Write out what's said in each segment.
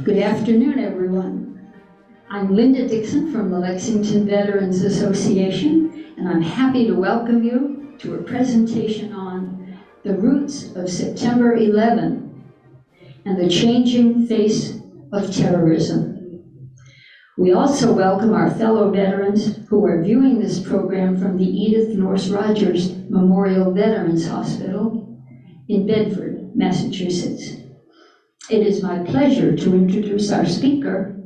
Good afternoon, everyone. I'm Linda Dixon from the Lexington Veterans Association, and I'm happy to welcome you to a presentation on the roots of September 11 and the changing face of terrorism. We also welcome our fellow veterans who are viewing this program from the Edith Norse Rogers Memorial Veterans Hospital in Bedford, Massachusetts. It is my pleasure to introduce our speaker,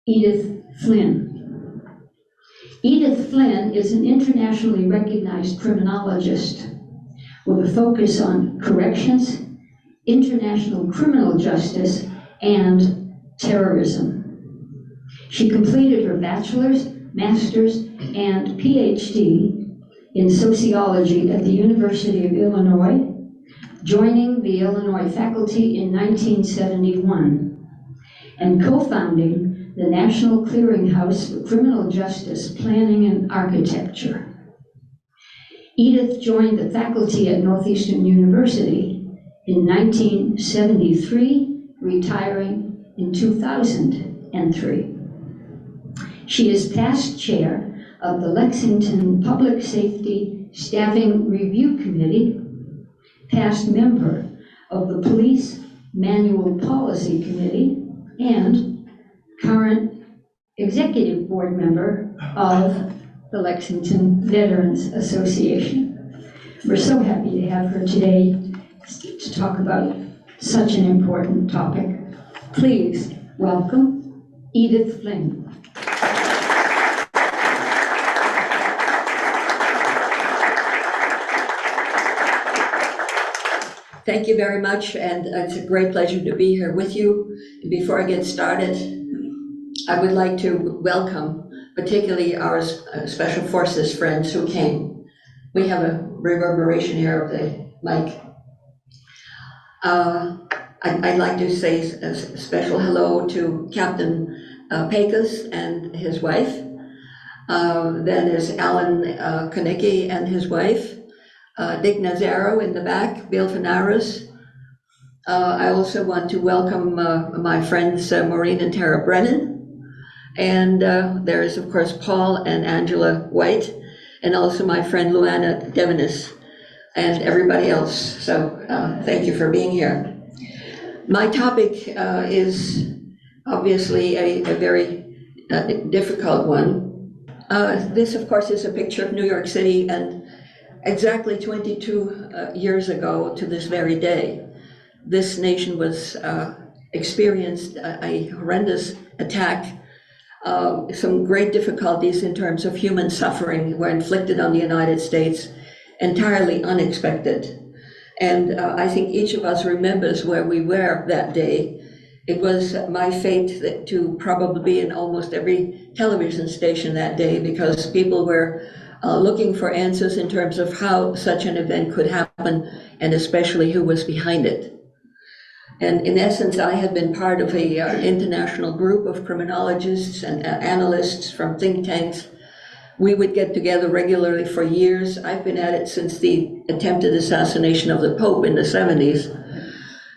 Edith Flynn. Edith Flynn is an internationally recognized criminologist with a focus on corrections, international criminal justice, and terrorism. She completed her bachelor's, master's, and PhD in sociology at the University of Illinois, joining the Illinois faculty in 1971, and co-founding the National Clearinghouse for Criminal Justice Planning and Architecture. Edith joined the faculty at Northeastern University in 1973, retiring in 2003. She is past chair of the Lexington Public Safety Staffing Review Committee, past member of the Police Manual Policy Committee, and current executive board member of the Lexington Veterans Association. We're so happy to have her today to talk about such an important topic. Please welcome Edith Flynn. Thank you very much, and it's a great pleasure to be here with you. Before I get started, I would like to welcome particularly our Special Forces friends who came. We have a reverberation here of the mic. I'd like to say a special hello to Captain Pecos and his wife. Then there's Alan Konicki and his wife. Dick Nazaro in the back, Bill Fanaras. I also want to welcome my friends Maureen and Tara Brennan. And there is, of course, Paul and Angela White, and also my friend Luana Devenis, and everybody else. So thank you for being here. My topic is obviously a very difficult one. This, of course, is a picture of New York City, and exactly 22 years ago to this very day, this nation was experienced a horrendous attack. Some great difficulties in terms of human suffering were inflicted on the United States, entirely unexpected. And I think each of us remembers where we were that day. It was my fate to probably be in almost every television station that day, because people were looking for answers in terms of how such an event could happen, and especially who was behind it. And in essence, I had been part of an international group of criminologists and analysts from think tanks. We would get together regularly for years. I've been at it since the attempted assassination of the Pope in the 70s.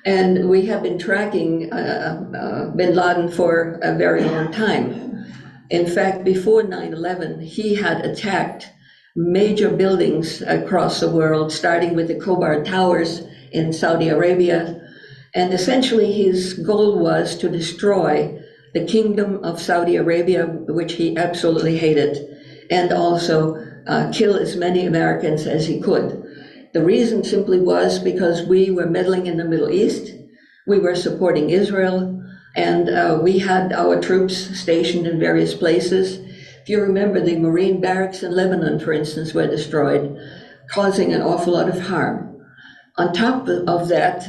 And we have been tracking bin Laden for a very long time. In fact, before 9/11, he had attacked major buildings across the world, starting with the Khobar Towers in Saudi Arabia. And essentially his goal was to destroy the Kingdom of Saudi Arabia, which he absolutely hated, and also kill as many Americans as he could. The reason simply was because we were meddling in the Middle East, we were supporting Israel, and we had our troops stationed in various places. If you remember, the Marine barracks in Lebanon, for instance, were destroyed, causing an awful lot of harm. On top of that,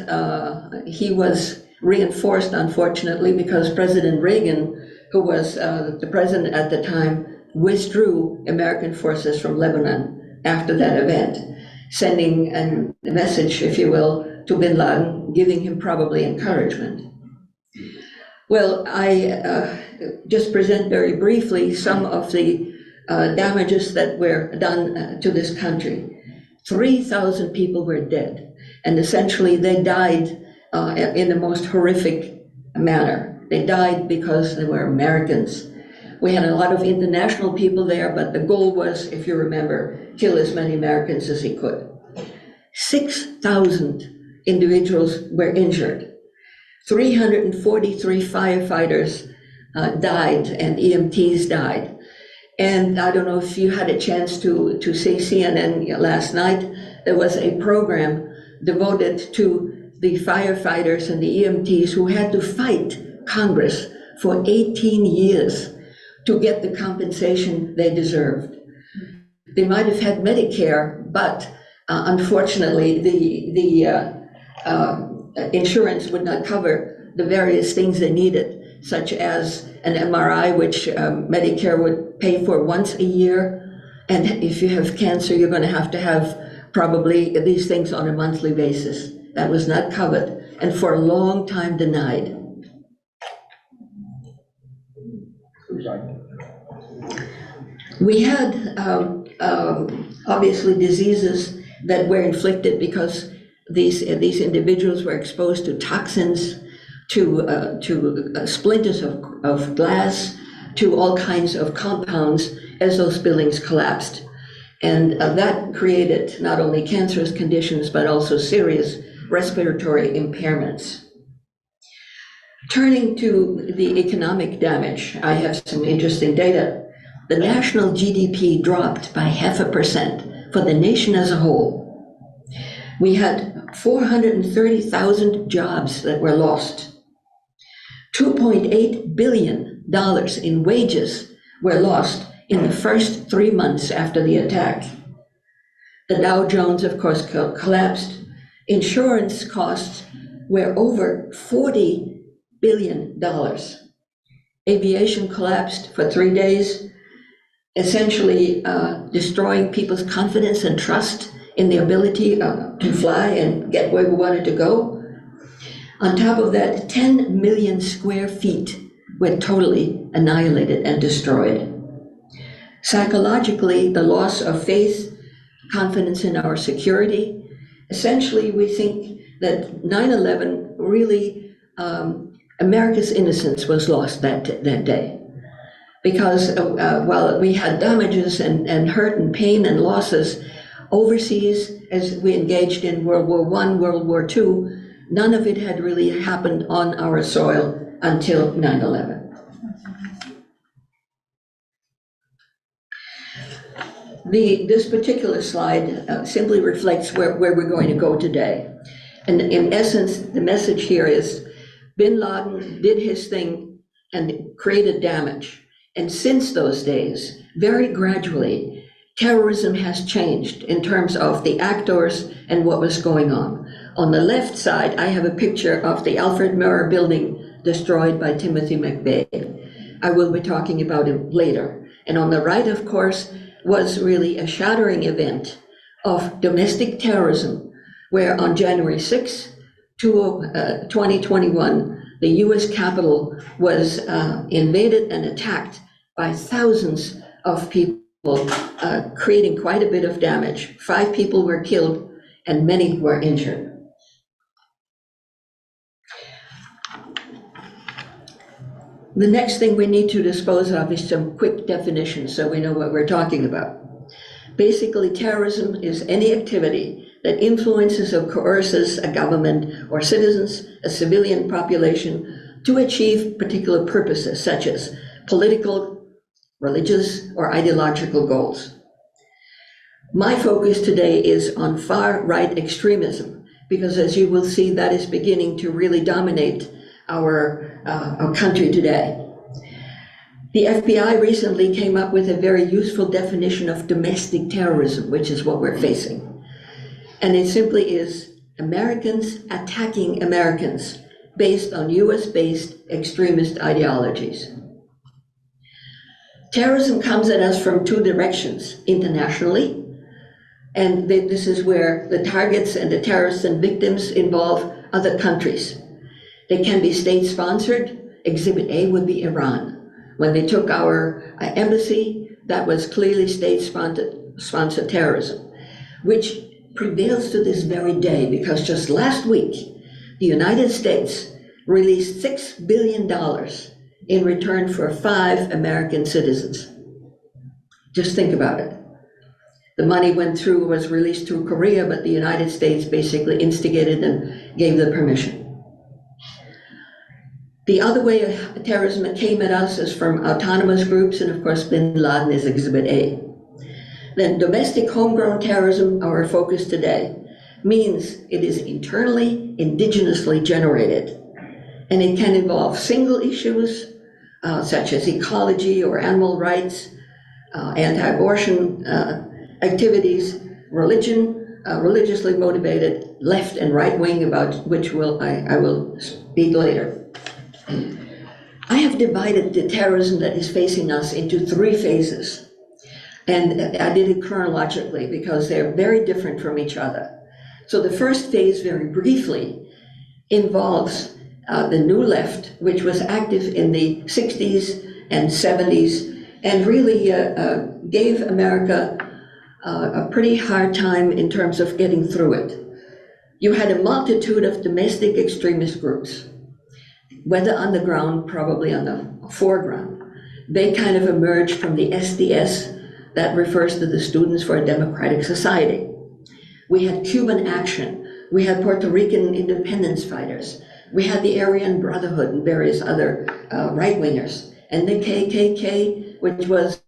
he was reinforced, unfortunately, because President Reagan, who was the president at the time, withdrew American forces from Lebanon after that event, sending a message, if you will, to bin Laden, giving him probably encouragement. Well, I just present very briefly some of the damages that were done to this country. 3,000 people were dead, and essentially they died in the most horrific manner. They died because they were Americans. We had a lot of international people there, but the goal was, if you remember, kill as many Americans as he could. 6,000 individuals were injured. 343 firefighters died, and EMTs died. And I don't know if you had a chance to see CNN last night. There was a program devoted to the firefighters and the EMTs who had to fight Congress for 18 years to get the compensation they deserved. They might have had Medicare, but unfortunately, the insurance would not cover the various things they needed, such as an MRI, which Medicare would pay for once a year. And if you have cancer, you're going to have probably these things on a monthly basis. That was not covered, and for a long time denied. We had obviously diseases that were inflicted because these individuals were exposed to toxins, to splinters of glass, to all kinds of compounds as those buildings collapsed. And that created not only cancerous conditions, but also serious respiratory impairments. Turning to the economic damage, I have some interesting data. The national GDP dropped by 0.5% for the nation as a whole. We had 430,000 jobs that were lost. $2.8 billion in wages were lost in the first 3 months after the attack. The Dow Jones, of course, collapsed. Insurance costs were over $40 billion. Aviation collapsed for 3 days, essentially destroying people's confidence and trust in the ability to fly and get where we wanted to go. On top of that, 10 million square feet were totally annihilated and destroyed. Psychologically, the loss of faith, confidence in our security. Essentially, we think that 9/11 really, America's innocence was lost that day. Because while we had damages and hurt and pain and losses overseas as we engaged in World War I, World War II, none of it had really happened on our soil until 9/11. This particular slide simply reflects where we're going to go today. And in essence, the message here is Bin Laden did his thing and created damage. And since those days, very gradually, terrorism has changed in terms of the actors and what was going on. On the left side, I have a picture of the Alfred Murrah building destroyed by Timothy McVeigh. I will be talking about him later. And on the right, of course, was really a shattering event of domestic terrorism, where on January 6, 2021, the US Capitol was invaded and attacked by thousands of people, creating quite a bit of damage. 5 people were killed and many were injured. The next thing we need to dispose of is some quick definitions so we know what we're talking about. Basically, terrorism is any activity that influences or coerces a government or citizens, a civilian population, to achieve particular purposes such as political, religious, or ideological goals. My focus today is on far-right extremism, because as you will see, that is beginning to really dominate our country today. The FBI recently came up with a very useful definition of domestic terrorism, which is what we're facing. And it simply is Americans attacking Americans based on US-based extremist ideologies. Terrorism comes at us from 2 directions, internationally, and this is where the targets and the terrorists and victims involve other countries. They can be state-sponsored. Exhibit A would be Iran. When they took our embassy, that was clearly state-sponsored terrorism, which prevails to this very day, because just last week, the United States released $6 billion in return for 5 American citizens. Just think about it. The money was released through Korea, but the United States basically instigated and gave the permission. The other way terrorism came at us is from autonomous groups, and of course, Bin Laden is Exhibit A. Then domestic homegrown terrorism, our focus today, means it is internally, indigenously generated, and it can involve single issues such as ecology or animal rights, anti-abortion activities, religion, religiously motivated, left and right wing, about which I will speak later. I have divided the terrorism that is facing us into 3 phases. And I did it chronologically because they're very different from each other. So the first phase, very briefly, involves the New Left, which was active in the 60s and 70s, and really gave America a pretty hard time in terms of getting through it. You had a multitude of domestic extremist groups, whether on the ground, probably on the foreground. They kind of emerged from the SDS, that refers to the Students for a Democratic Society. We had Cuban Action, we had Puerto Rican independence fighters, we had the Aryan Brotherhood and various other right-wingers, and the KKK, which was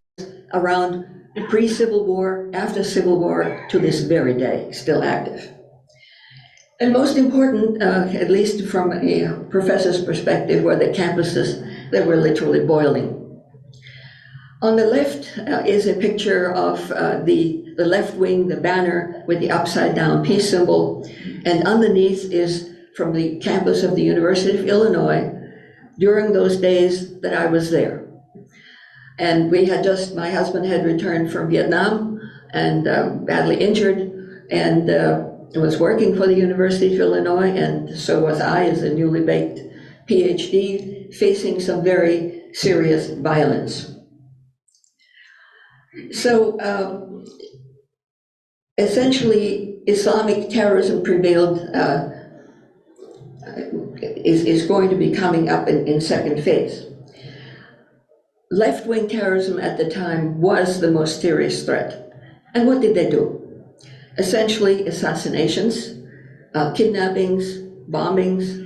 around pre-Civil War, after Civil War, to this very day, still active. And most important, at least from a professor's perspective, were the campuses that were literally boiling. On the left is a picture of the left wing, the banner with the upside down peace symbol, and underneath is from the campus of the University of Illinois during those days that I was there. And my husband had returned from Vietnam and badly injured, and was working for the University of Illinois, and so was I as a newly baked PhD, facing some very serious violence. So essentially, Islamic terrorism prevailed, is going to be coming up in second phase. Left-wing terrorism at the time was the most serious threat. And what did they do? Essentially, assassinations, kidnappings, bombings.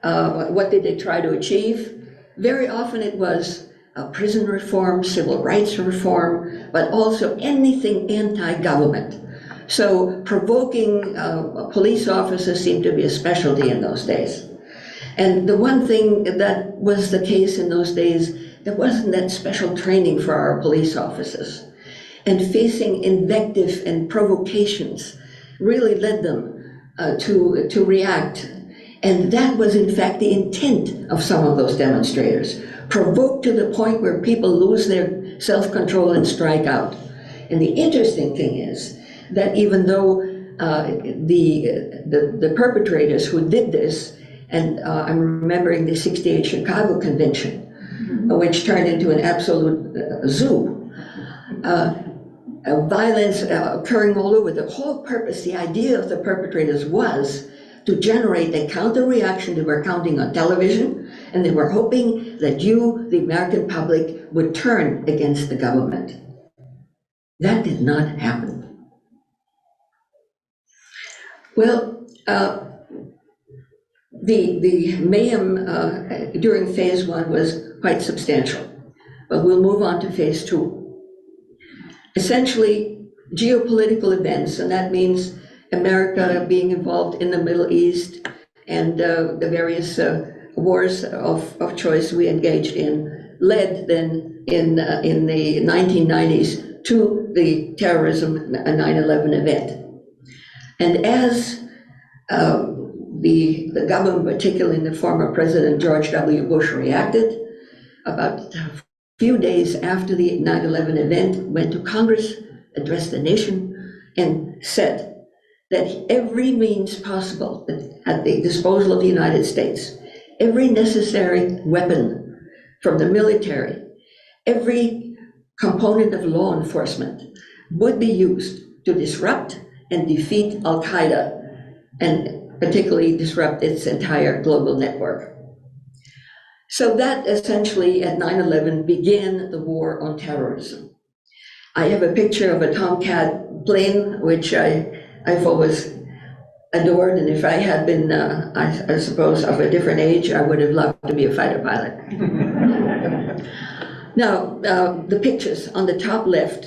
What did they try to achieve? Very often it was prison reform, civil rights reform, but also anything anti-government. So provoking police officers seemed to be a specialty in those days. And the one thing that was the case in those days, there wasn't that special training for our police officers. And facing invective and provocations really led them to react. And that was in fact the intent of some of those demonstrators. Provoked to the point where people lose their self-control and strike out. And the interesting thing is that even though the perpetrators who did this, and I'm remembering the '68 Chicago Convention, which turned into an absolute zoo, violence occurring all over. The whole purpose, the idea of the perpetrators was to generate a counter-reaction. They were counting on television, and they were hoping that you, the American public, would turn against the government. That did not happen. Well, the mayhem during phase 1 was quite substantial, but we'll move on to phase 2. Essentially, geopolitical events, and that means America being involved in the Middle East and the various wars of choice we engaged in, led then in the 1990s to the terrorism 9/11 event. And as the government, particularly the former President George W. Bush, reacted, about a few days after the 9/11 event, went to Congress, addressed the nation, and said that every means possible at the disposal of the United States, every necessary weapon from the military, every component of law enforcement would be used to disrupt and defeat Al-Qaeda, and particularly disrupt its entire global network. So that essentially at 9/11 began the war on terrorism. I have a picture of a Tomcat plane, which I've always adored, and if I had been, I suppose, of a different age, I would have loved to be a fighter pilot. Now, the pictures on the top left,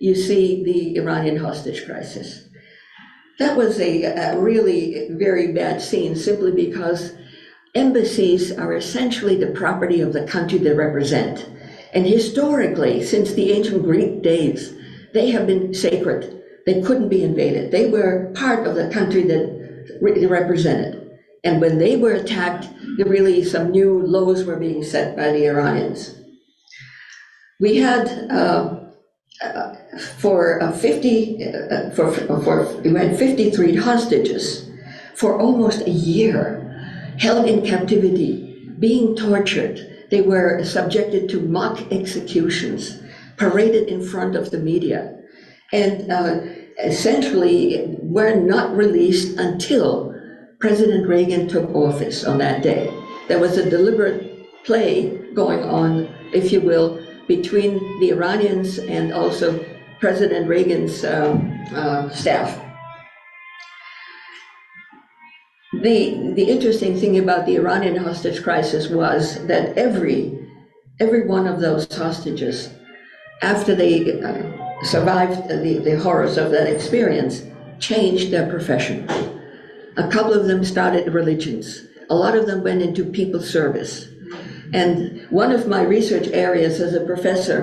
you see the Iranian hostage crisis. That was a really very bad scene, simply because embassies are essentially the property of the country they represent. And historically, since the ancient Greek days, they have been sacred. They couldn't be invaded. They were part of the country that they represented. And when they were attacked, really some new lows were being set by the Iranians. We had we had 53 hostages for almost a year, held in captivity, being tortured. They were subjected to mock executions, paraded in front of the media, and essentially were not released until President Reagan took office on that day. There was a deliberate play going on, if you will, between the Iranians and also President Reagan's staff. The interesting thing about the Iranian hostage crisis was that every one of those hostages, after they survived the horrors of that experience, changed their profession. A couple of them started religions. A lot of them went into people's service. And one of my research areas as a professor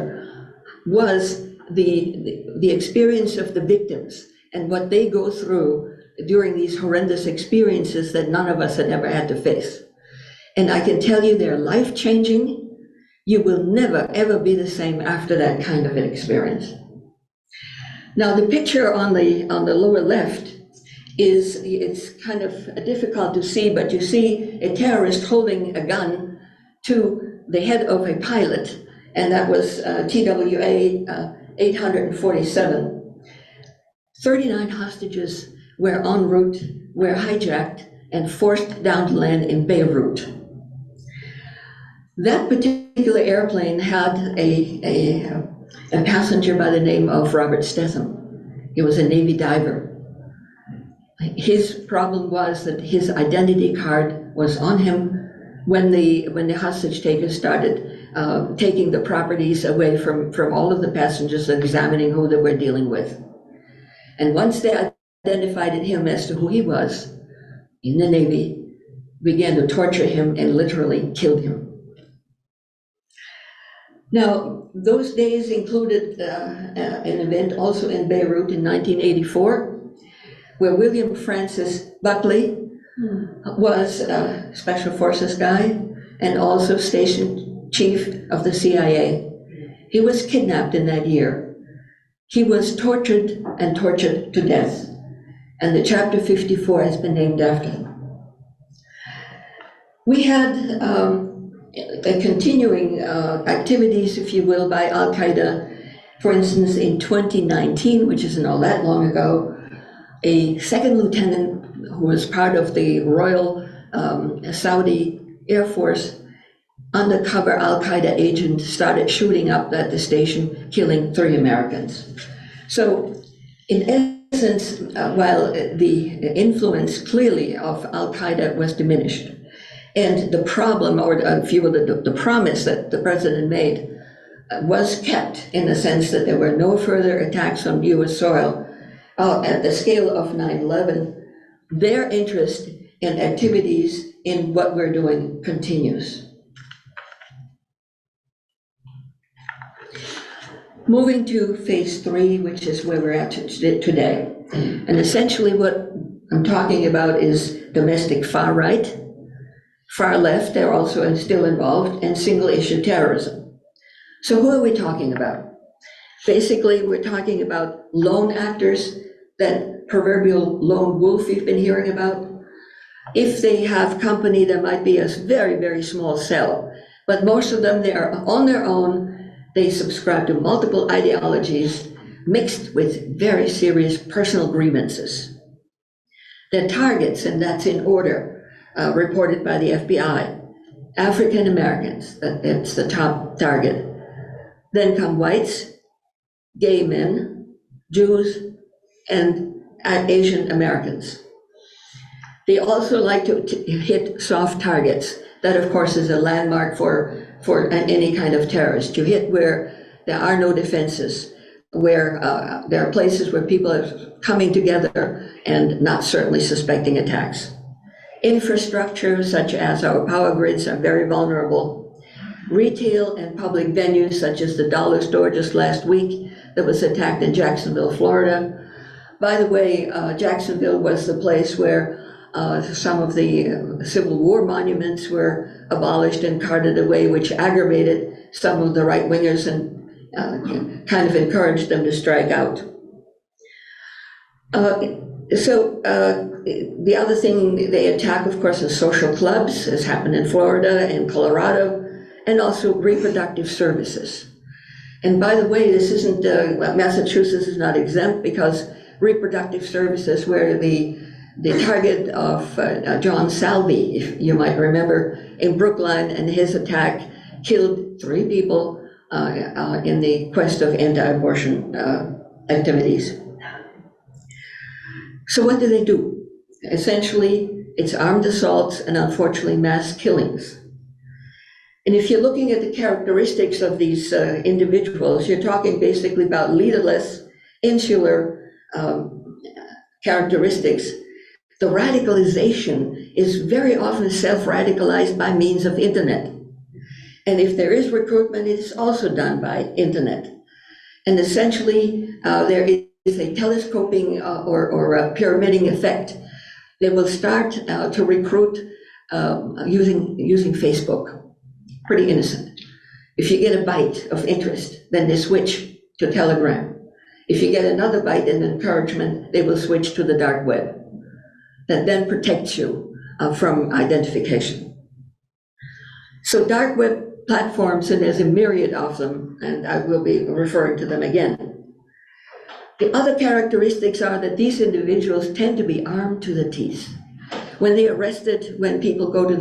was the experience of the victims and what they go through during these horrendous experiences that none of us had ever had to face. And I can tell you they're life-changing. You will never, ever be the same after that kind of an experience. Now, the picture on the lower left it's kind of difficult to see, but you see a terrorist holding a gun to the head of a pilot, and that was TWA 847. 39 hostages were en route, were hijacked and forced down to land in Beirut. That particular airplane had a passenger by the name of Robert Stetham. He was a Navy diver. His problem was that his identity card was on him when the hostage takers started taking the properties away from all of the passengers and examining who they were dealing with. And once they identified him as to who he was in the Navy, began to torture him and literally killed him. Now, those days included an event also in Beirut in 1984, where William Francis Buckley was a Special Forces guy and also station chief of the CIA. He was kidnapped in that year. He was tortured and tortured to death, and the Chapter 54 has been named after him. We had a continuing activities, if you will, by Al-Qaeda. For instance, in 2019, which isn't all that long ago, a second lieutenant who was part of the Royal Saudi Air Force, undercover Al-Qaeda agent, started shooting up at the station, killing 3 Americans. So in essence, while the influence clearly of Al-Qaeda was diminished, and the problem, or if you will, the promise that the president made was kept, in the sense that there were no further attacks on US soil at the scale of 9/11, their interest in activities in what we're doing continues. Moving to phase 3, which is where we're at today. And essentially what I'm talking about is domestic far right, far left, they're also still involved, and single issue terrorism. So who are we talking about? Basically, we're talking about lone actors, that proverbial lone wolf you've been hearing about. If they have company, there might be a very, very small cell, but most of them, they are on their own, They subscribe to multiple ideologies mixed with very serious personal grievances. Their targets, and that's in order, reported by the FBI, African Americans, that's the top target. Then come whites, gay men, Jews, and Asian Americans. They also like to hit soft targets. That, of course, is a landmark for any kind of terrorist. You hit where there are no defenses, where there are places where people are coming together and not certainly suspecting attacks. Infrastructure, such as our power grids, are very vulnerable. Retail and public venues, such as the dollar store just last week that was attacked in Jacksonville, Florida. By the way, Jacksonville was the place where some of the Civil War monuments were abolished and carted away, which aggravated some of the right-wingers and kind of encouraged them to strike out. The other thing they attack, of course, is social clubs, as happened in Florida and Colorado, and also reproductive services. And by the way, this isn't, Massachusetts is not exempt, because reproductive services were the target of John Salvi, if you might remember, in Brookline, and his attack killed 3 people in the quest of anti-abortion activities. So what do? Essentially, it's armed assaults and unfortunately mass killings. And if you're looking at the characteristics of these individuals, you're talking basically about leaderless, insular characteristics. The radicalization is very often self-radicalized by means of internet. And if there is recruitment, it is also done by internet. And essentially, there is a telescoping or a pyramiding effect. They will start to recruit using Facebook. Pretty innocent. If you get a bite of interest, then they switch to Telegram. If you get another bite and encouragement, they will switch to the dark web. That then protects you from identification. So dark web platforms, and there's a myriad of them, and I will be referring to them again. The other characteristics are that these individuals tend to be armed to the teeth. When they're arrested, when people go to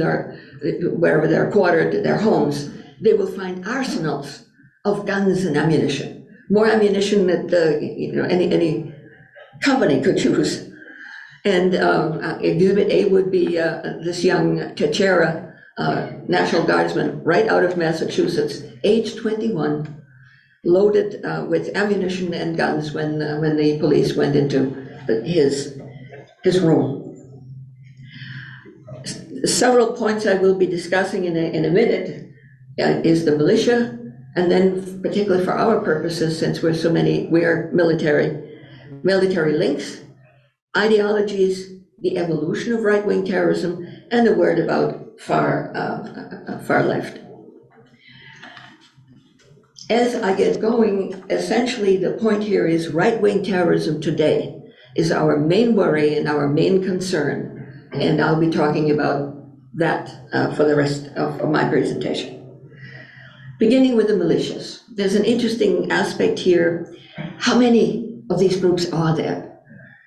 wherever they're quartered, their homes, they will find arsenals of guns and ammunition, more ammunition that any company could use. And Exhibit A would be this young Teixeira, National Guardsman, right out of Massachusetts, age 21, loaded with ammunition and guns when the police went into his room. Several points I will be discussing in a minute is the militia, and then particularly for our purposes, since we're military links, ideologies, the evolution of right-wing terrorism, and a word about far left. As I get going, essentially the point here is right-wing terrorism today is our main worry and our main concern. And I'll be talking about that for the rest of my presentation. Beginning with the militias. There's an interesting aspect here. How many of these groups are there?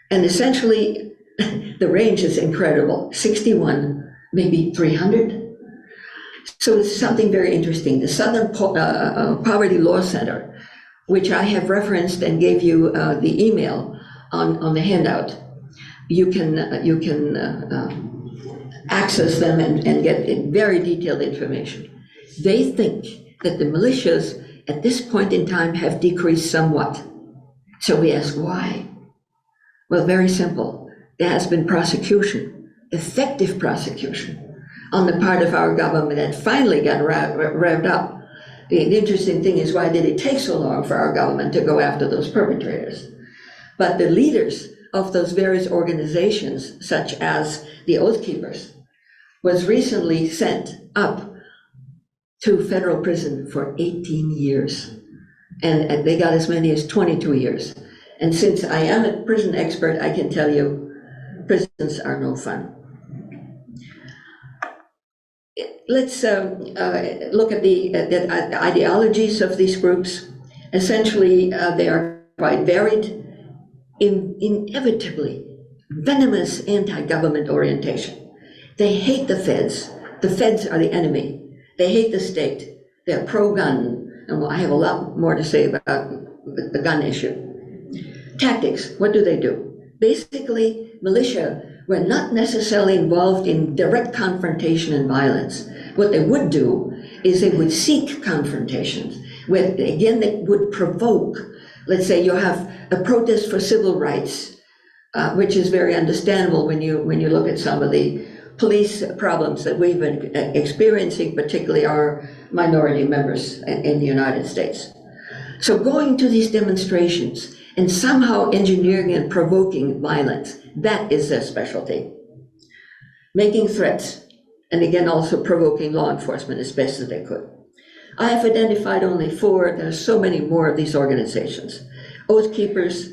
And essentially, the range is incredible. 61, maybe 300. So it's something very interesting. The Southern Poverty Law Center, which I have referenced and gave you the email on the handout. You can access them and get very detailed information. They think that the militias at this point in time have decreased somewhat. So we ask why? Well, very simple. There has been prosecution, effective prosecution, on the part of our government that finally got revved up. The interesting thing is, why did it take so long for our government to go after those perpetrators? But the leaders of those various organizations, such as the Oath Keepers, was recently sent up to federal prison for 18 years. And they got as many as 22 years. And since I am a prison expert, I can tell you, prisons are no fun. let's look at the ideologies of these groups. Essentially, they are quite varied, inevitably venomous anti-government orientation. They hate the feds. The feds are the enemy. They hate the state. They're pro-gun, and I have a lot more to say about the gun issue. Tactics, what do they do? Basically, militia were not necessarily involved in direct confrontation and violence. What they would do is they would seek confrontations, where again they would provoke. Let's say you have a protest for civil rights, which is very understandable when you look at some of the police problems that we've been experiencing, particularly our minority members in the United States. So going to these demonstrations and somehow engineering and provoking violence, that is their specialty. Making threats, and again also provoking law enforcement as best as they could. I have identified only 4. There are so many more of these organizations. Oath Keepers,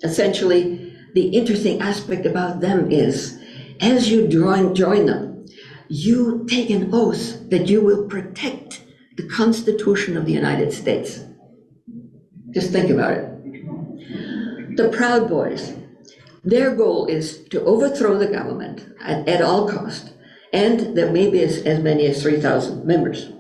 essentially, the interesting aspect about them is, as you join them, you take an oath that you will protect the Constitution of the United States. Just think about it. The Proud Boys, their goal is to overthrow the government at all cost, and there may be as many as 3,000 members.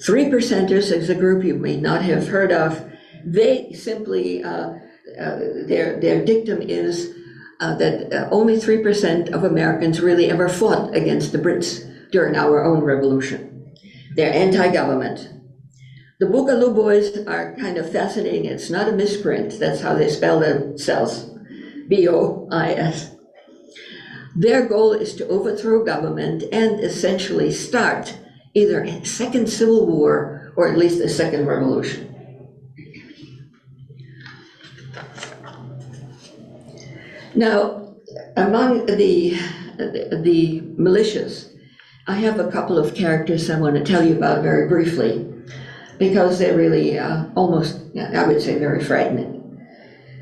3%ers is a group you may not have heard of. They simply, their dictum is that only 3% of Americans really ever fought against the Brits during our own revolution. They're anti-government. The Boogaloo Boys are kind of fascinating. It's not a misprint. That's how they spell themselves, B-O-I-S. Their goal is to overthrow government and essentially start either a second civil war or at least a second revolution. Now, among the militias, I have a couple of characters I want to tell you about very briefly, because they're really almost, I would say, very frightening.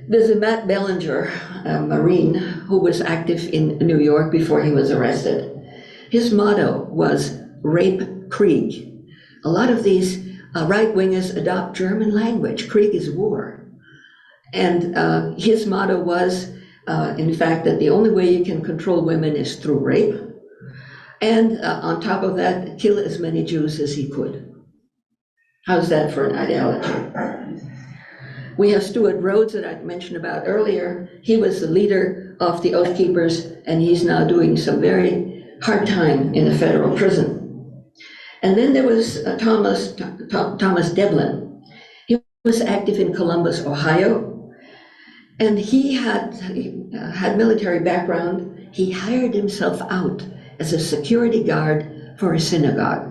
There's a Matt Bellinger, a Marine, who was active in New York before he was arrested. His motto was rape Krieg. A lot of these right-wingers adopt German language. Krieg is war. And his motto was, in fact, that the only way you can control women is through rape. And on top of that, kill as many Jews as he could. How's that for an ideology? We have Stuart Rhodes that I mentioned about earlier. He was the leader of the Oath Keepers, and he's now doing some very hard time in a federal prison. And then there was Thomas Devlin. He was active in Columbus, Ohio, and he had military background. He hired himself out as a security guard for a synagogue.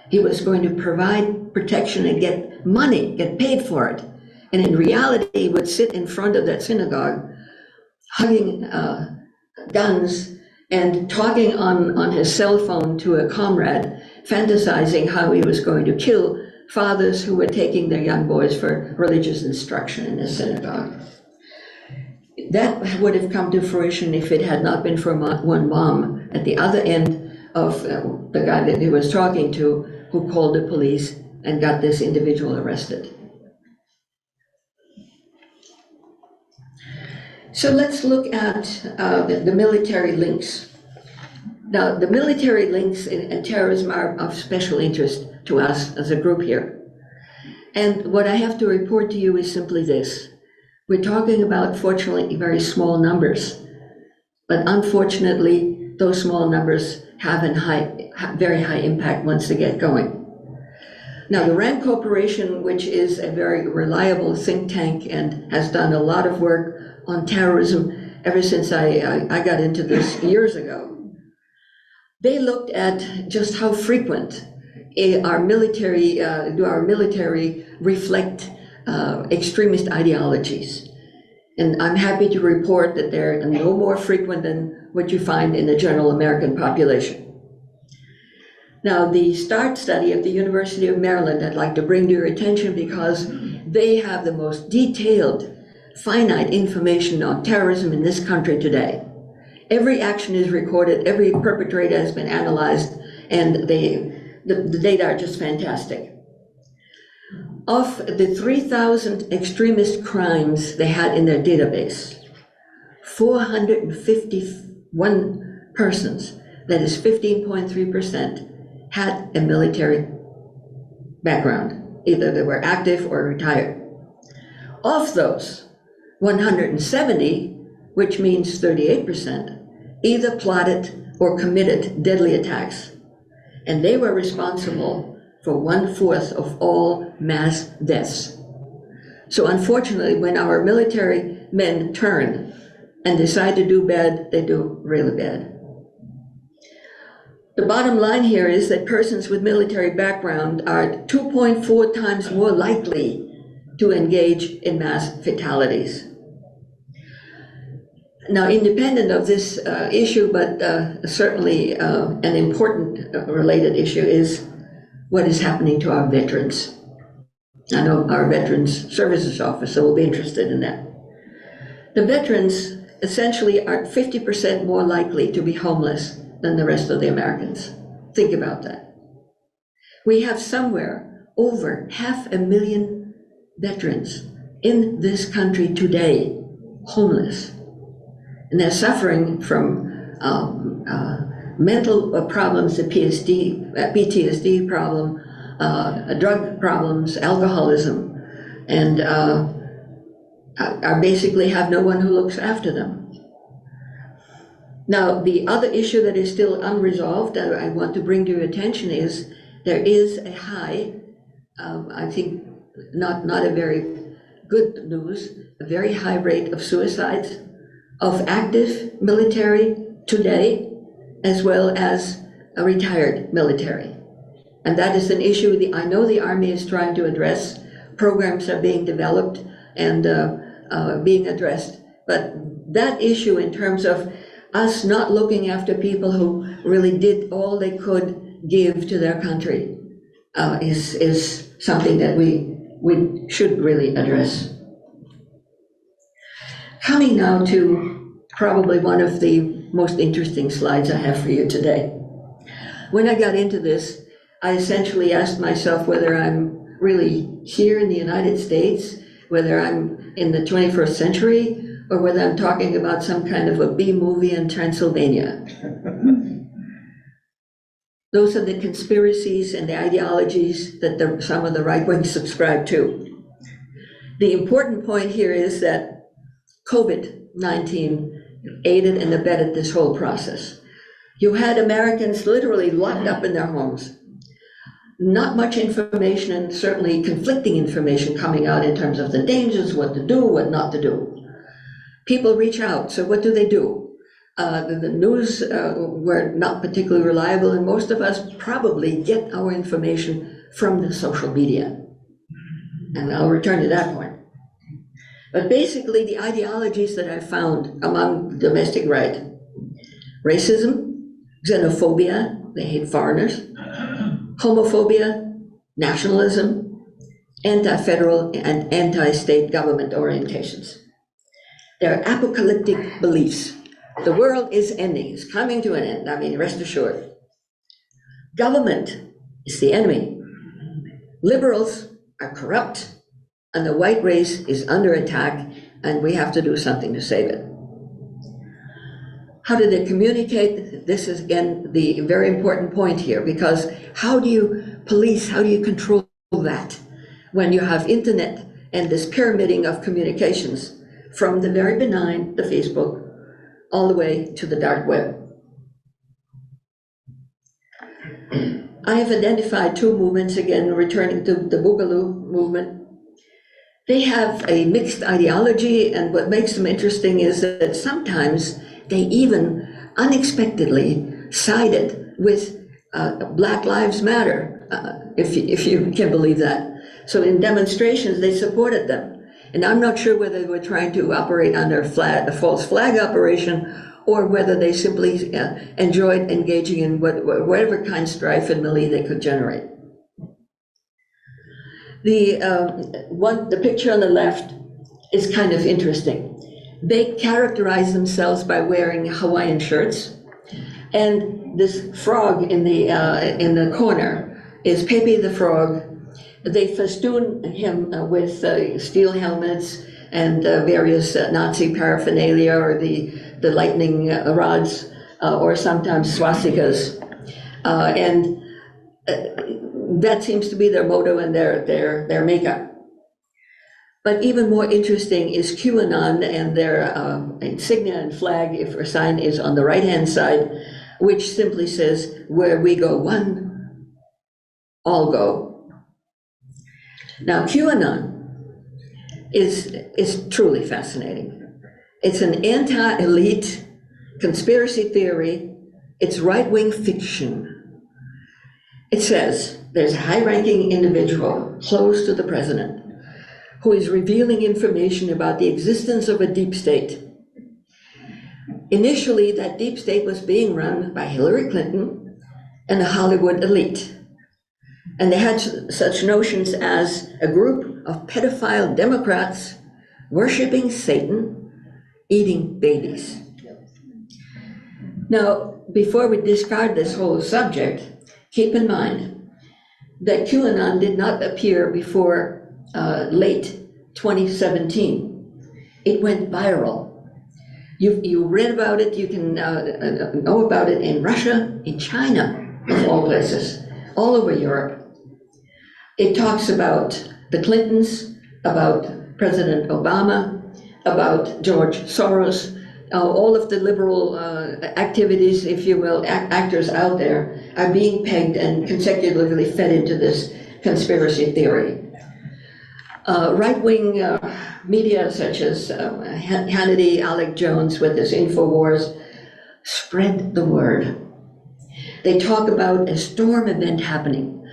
He was going to provide protection and get money, get paid for it. And in reality, he would sit in front of that synagogue, hugging guns and talking on his cell phone to a comrade, fantasizing how he was going to kill fathers who were taking their young boys for religious instruction in the synagogue. That would have come to fruition if it had not been for one mom at the other end of the guy that he was talking to, who called the police and got this individual arrested. So let's look at the military links. Now, the military links in terrorism are of special interest to us as a group here. And what I have to report to you is simply this. We're talking about, fortunately, very small numbers, but unfortunately, those small numbers have very high impact once they get going. Now, the RAND Corporation, which is a very reliable think tank and has done a lot of work on terrorism ever since I got into this years ago, they looked at just how frequent our military reflect extremist ideologies. And I'm happy to report that they're no more frequent than what you find in the general American population. Now, the START study of the University of Maryland, I'd like to bring to your attention because they have the most detailed, finite information on terrorism in this country today. Every action is recorded, every perpetrator has been analyzed, And the data are just fantastic. Of the 3,000 extremist crimes they had in their database, 451 persons, that is 15.3%, had a military background. Either they were active or retired. Of those, 170, which means 38%, either plotted or committed deadly attacks. And they were responsible for 1/4 of all mass deaths. So unfortunately, when our military men turn and decide to do bad, they do really bad. The bottom line here is that persons with military background are 2.4 times more likely to engage in mass fatalities. Now, independent of this issue, but certainly an important related issue, is what is happening to our veterans. I know our Veterans Services Officer will be interested in that. The veterans essentially are 50% more likely to be homeless than the rest of the Americans. Think about that. We have somewhere over 500,000 veterans in this country today, homeless. And they're suffering from mental problems, the PTSD problem, drug problems, alcoholism, and basically have no one who looks after them. Now, the other issue that is still unresolved that I want to bring to your attention is there is a high, I think not a very good news, a very high rate of suicides of active military today, as well as a retired military. And that is an issue I know the Army is trying to address. Programs are being developed and being addressed. But that issue in terms of us not looking after people who really did all they could give to their country is something that we should really address. Coming now to probably one of the most interesting slides I have for you today. When I got into this, I essentially asked myself whether I'm really here in the United States, whether I'm in the 21st century, or whether I'm talking about some kind of a B movie in Transylvania. Those are the conspiracies and the ideologies that some of the right wing subscribe to. The important point here is that COVID-19 aided and abetted this whole process. You had Americans literally locked up in their homes. Not much information, and certainly conflicting information coming out in terms of the dangers, what to do, what not to do. People reach out, so what do? The news were not particularly reliable, and most of us probably get our information from the social media. And I'll return to that point. But basically, the ideologies that I found among domestic right: racism, xenophobia, they hate foreigners, homophobia, nationalism, anti-federal and anti-state government orientations. They're apocalyptic beliefs. The world is ending, it's coming to an end, I mean, rest assured. Government is the enemy. Liberals are corrupt, and the white race is under attack, and we have to do something to save it. How do they communicate? This is, again, the very important point here, because how do you police, how do you control that when you have internet and this pyramiding of communications from the very benign, the Facebook, all the way to the dark web? I have identified two movements, again, returning to the Boogaloo movement. They have a mixed ideology, and what makes them interesting is that sometimes they even unexpectedly sided with Black Lives Matter, if you can believe that. So in demonstrations, they supported them. And I'm not sure whether they were trying to operate under a false flag operation, or whether they simply enjoyed engaging in whatever kind of strife and melee they could generate. The picture on the left is kind of interesting. They characterize themselves by wearing Hawaiian shirts. And this frog in the corner is Pepe the Frog. They festoon him with steel helmets and various Nazi paraphernalia, or the lightning rods, or sometimes swastikas. And that seems to be their motto and their makeup. But even more interesting is QAnon, and their insignia and flag, if or sign, is on the right-hand side, which simply says, "Where we go one, all go." Now, QAnon is truly fascinating. It's an anti-elite conspiracy theory. It's right-wing fiction. It says there's a high-ranking individual close to the president who is revealing information about the existence of a deep state. Initially, that deep state was being run by Hillary Clinton and the Hollywood elite. And they had such notions as a group of pedophile Democrats worshiping Satan, eating babies. Now, before we discard this whole subject, keep in mind that QAnon did not appear before late 2017. It went viral. You read about it, you can know about it in Russia, in China, of all places, all over Europe. It talks about the Clintons, about President Obama, about George Soros, all of the liberal activities, if you will, actors out there are being pegged and consecutively fed into this conspiracy theory. Right-wing media such as Hannity, Alec Jones with his InfoWars spread the word. They talk about a storm event happening,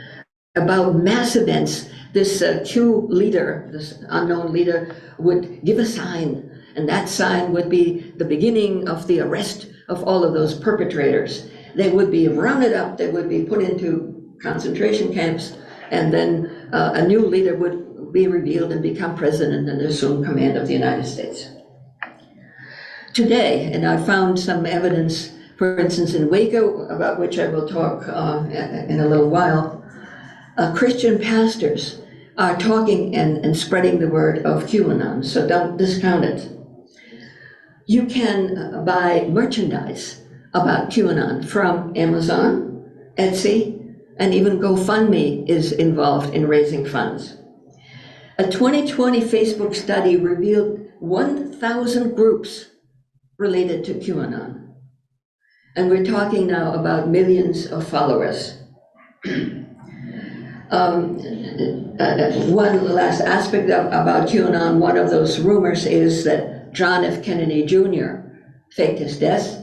about mass events. This Q leader, this unknown leader, would give a sign, and that sign would be the beginning of the arrest of all of those perpetrators. They would be rounded up, they would be put into concentration camps, and then a new leader would be revealed and become president and assume command of the United States. Today, and I found some evidence, for instance, in Waco, about which I will talk in a little while, Christian pastors are talking and spreading the word of QAnon, so don't discount it. You can buy merchandise about QAnon from Amazon, Etsy, and even GoFundMe is involved in raising funds. A 2020 Facebook study revealed 1,000 groups related to QAnon. And we're talking now about millions of followers. One last aspect about QAnon, one of those rumors is that John F. Kennedy Jr. faked his death,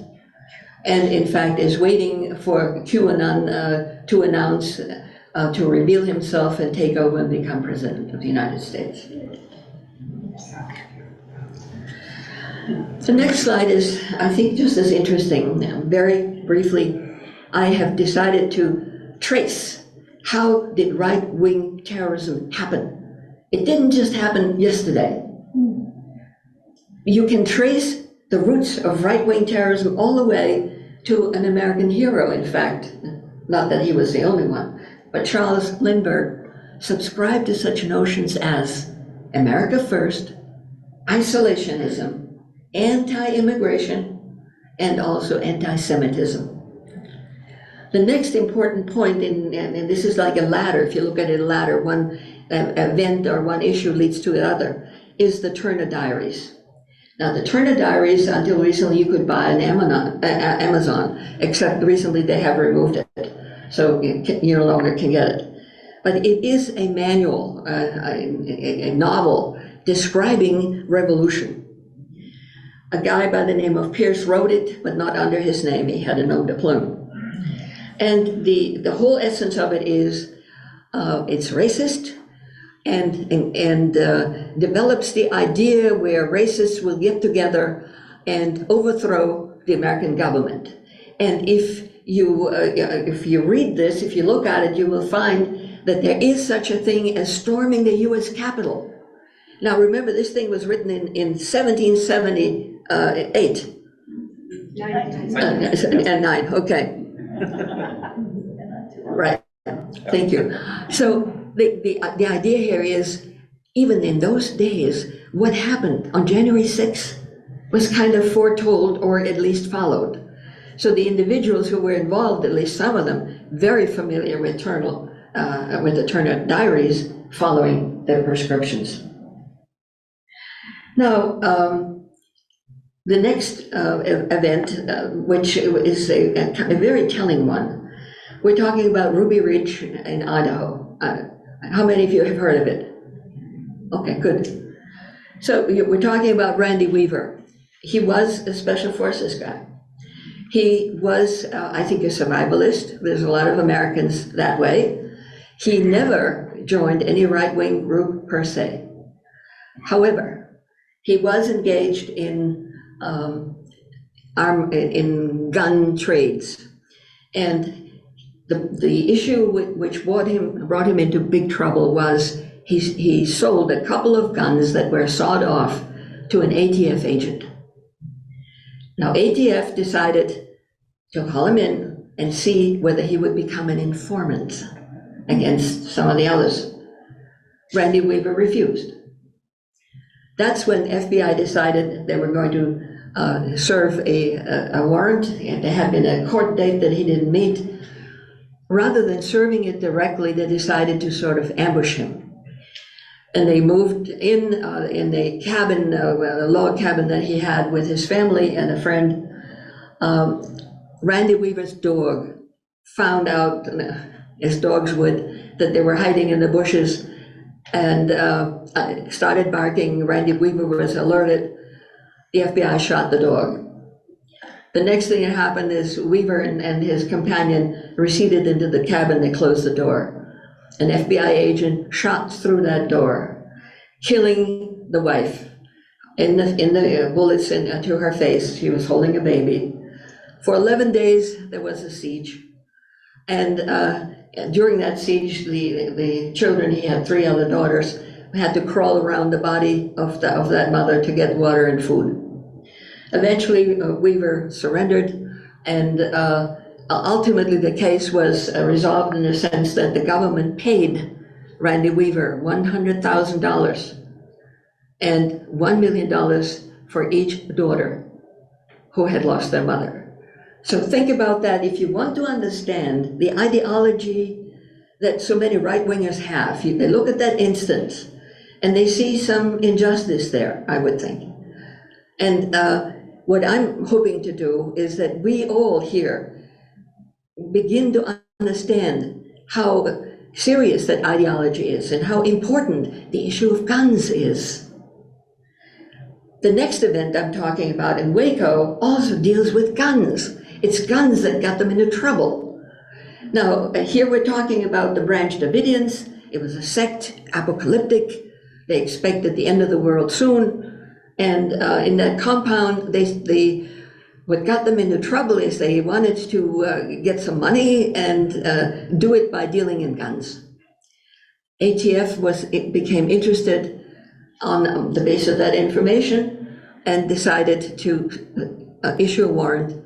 and in fact is waiting for QAnon to announce, to reveal himself and take over and become president of the United States. The next slide is, I think, just as interesting. Very briefly, I have decided to trace how did right-wing terrorism happen. It didn't just happen yesterday. You can trace the roots of right-wing terrorism all the way to an American hero, in fact. Not that he was the only one, but Charles Lindbergh subscribed to such notions as America first, isolationism, anti-immigration, and also anti-Semitism. The next important point, and this is like a ladder, if you look at it, a ladder, one event or one issue leads to another, is the Turner Diaries. Now, the Turner Diaries, until recently, you could buy on Amazon, except recently they have removed it, so you no longer can get it. But it is a manual, a novel describing revolution. A guy by the name of Pierce wrote it, but not under his name. He had a nom de plume. And the whole essence of it is it's racist and develops the idea where racists will get together and overthrow the American government. And if you read this, if you look at it, you will find that there is such a thing as storming the U.S. Capitol. Now remember, this thing was written in 1778. And 9, okay. Right, thank you. So the idea here is, even in those days, what happened on January 6th was kind of foretold or at least followed. So the individuals who were involved, at least some of them, very familiar with the Turner diaries, following their prescriptions. Now, the next event, which is a very telling one, we're talking about Ruby Ridge in Idaho. How many of you have heard of it? Okay, good. So we're talking about Randy Weaver. He was a Special Forces guy. He was, I think, a survivalist. There's a lot of Americans that way. He never joined any right-wing group per se. However, he was engaged in gun trades. And the issue which brought him into big trouble was he sold a couple of guns that were sawed off to an ATF agent. Now, ATF decided to call him in and see whether he would become an informant against some of the others. Randy Weaver refused. That's when FBI decided they were going to serve a warrant, and there had been a court date that he didn't meet. Rather than serving it directly, they decided to sort of ambush him. And they moved in a cabin, a log cabin that he had with his family and a friend. Randy Weaver's dog found out, as dogs would, that they were hiding in the bushes, and started barking. Randy Weaver was alerted. The FBI shot the dog. The next thing that happened is Weaver and his companion receded into the cabin. They closed the door. An FBI agent shot through that door, killing the wife. In the bullets into her face. She was holding a baby. For 11 days, there was a siege. And during that siege, the children, he had 3 other daughters, had to crawl around the body of that mother to get water and food. Eventually, Weaver surrendered, and ultimately the case was resolved in the sense that the government paid Randy Weaver $100,000 and $1 million for each daughter who had lost their mother. So think about that. If you want to understand the ideology that so many right-wingers have, they look at that instance and they see some injustice there, I would think. And what I'm hoping to do is that we all here begin to understand how serious that ideology is and how important the issue of guns is. The next event I'm talking about in Waco also deals with guns. It's guns that got them into trouble. Now, here we're talking about the Branch Davidians. It was a sect, apocalyptic. They expected the end of the world soon. And in that compound, what got them into trouble is they wanted to get some money and do it by dealing in guns. ATF became interested on the basis of that information and decided to issue a warrant,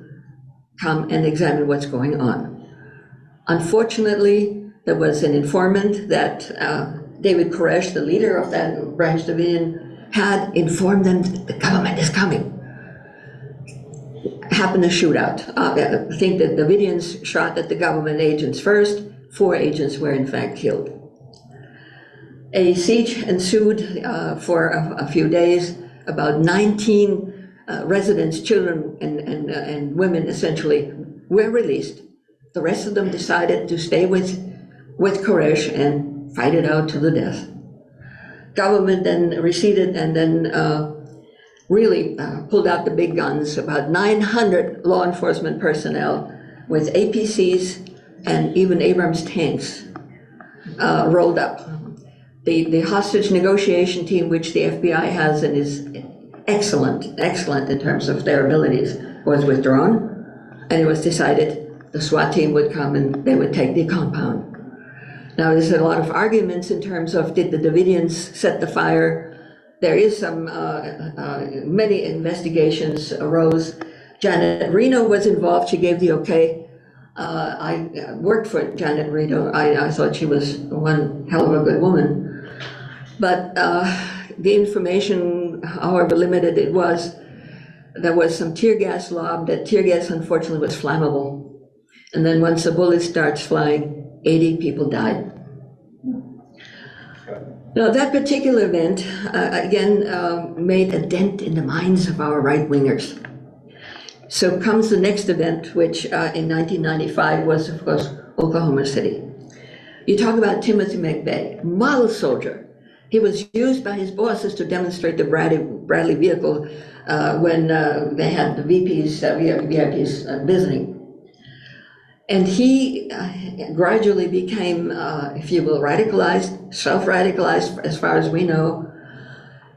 come and examine what's going on. Unfortunately, there was an informant that David Koresh, the leader of that Branch Davidian, had informed them that the government is coming. Happened a shootout. I think that the Davidians shot at the government agents first. 4 agents were in fact killed. A siege ensued for a few days. About 19 residents, children and women essentially, were released. The rest of them decided to stay with Koresh and fight it out to the death. Government then receded and then really pulled out the big guns. About 900 law enforcement personnel with APCs and even Abrams tanks rolled up. The hostage negotiation team, which the FBI has and is excellent in terms of their abilities, was withdrawn, and it was decided the SWAT team would come and they would take the compound. Now, there's a lot of arguments in terms of, did the Davidians set the fire? There is many investigations arose. Janet Reno was involved. She gave the okay. I worked for Janet Reno. I thought she was one hell of a good woman. But the information, however limited it was, there was some tear gas lobbed. That tear gas, unfortunately, was flammable. And then once the bullet starts flying, 80 people died. Now, that particular event, again, made a dent in the minds of our right-wingers. So comes the next event, which in 1995 was, of course, Oklahoma City. You talk about Timothy McVeigh, model soldier. He was used by his bosses to demonstrate the Bradley vehicle when they had the VIPs visiting. And he gradually became, if you will, radicalized, self-radicalized as far as we know.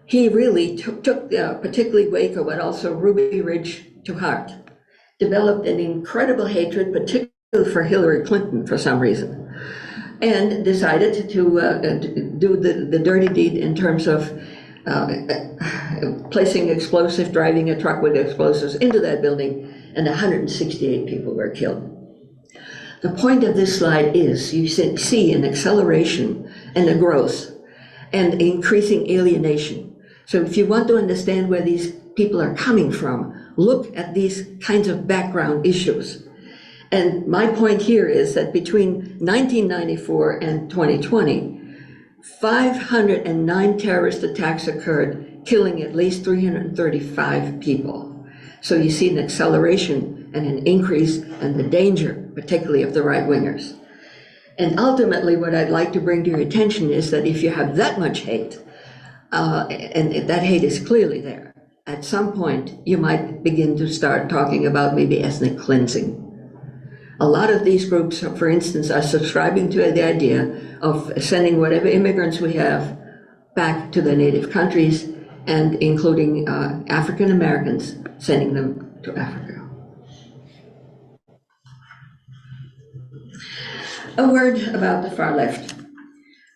He really took particularly Waco, but also Ruby Ridge to heart, developed an incredible hatred, particularly for Hillary Clinton for some reason, and decided to do the dirty deed in terms of placing driving a truck with explosives into that building, and 168 people were killed. The point of this slide is you see an acceleration and a growth and increasing alienation. So if you want to understand where these people are coming from, look at these kinds of background issues. And my point here is that between 1994 and 2020, 509 terrorist attacks occurred, killing at least 335 people. So you see an acceleration and an increase in the danger, particularly of the right-wingers. And ultimately, what I'd like to bring to your attention is that if you have that much hate, and that hate is clearly there, at some point, you might begin to start talking about maybe ethnic cleansing. A lot of these groups, for instance, are subscribing to the idea of sending whatever immigrants we have back to their native countries, and including African Americans, sending them to Africa. A word about the far left.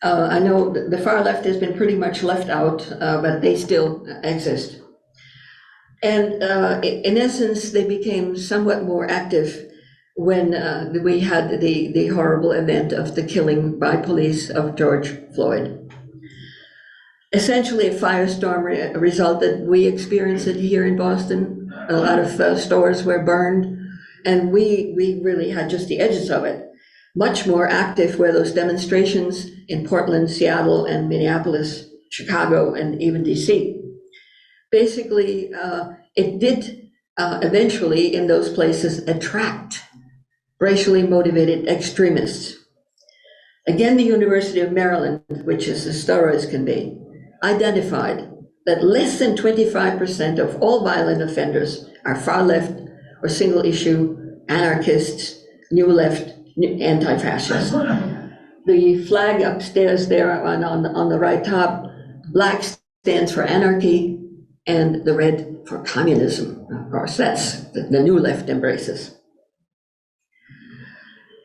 I know the far left has been pretty much left out, but they still exist. And in essence, they became somewhat more active when we had the horrible event of the killing by police of George Floyd. Essentially, a firestorm resulted. We experienced it here in Boston. A lot of stores were burned, and we really had just the edges of it. Much more active were those demonstrations in Portland, Seattle, and Minneapolis, Chicago, and even DC. Basically, it did eventually in those places attract racially motivated extremists. Again, the University of Maryland, which is as thorough as can be, identified that less than 25% of all violent offenders are far left or single issue, anarchists, new left, anti-fascist. The flag upstairs there on the right top, black stands for anarchy, and the red for communism. Of course, that's the new left embraces.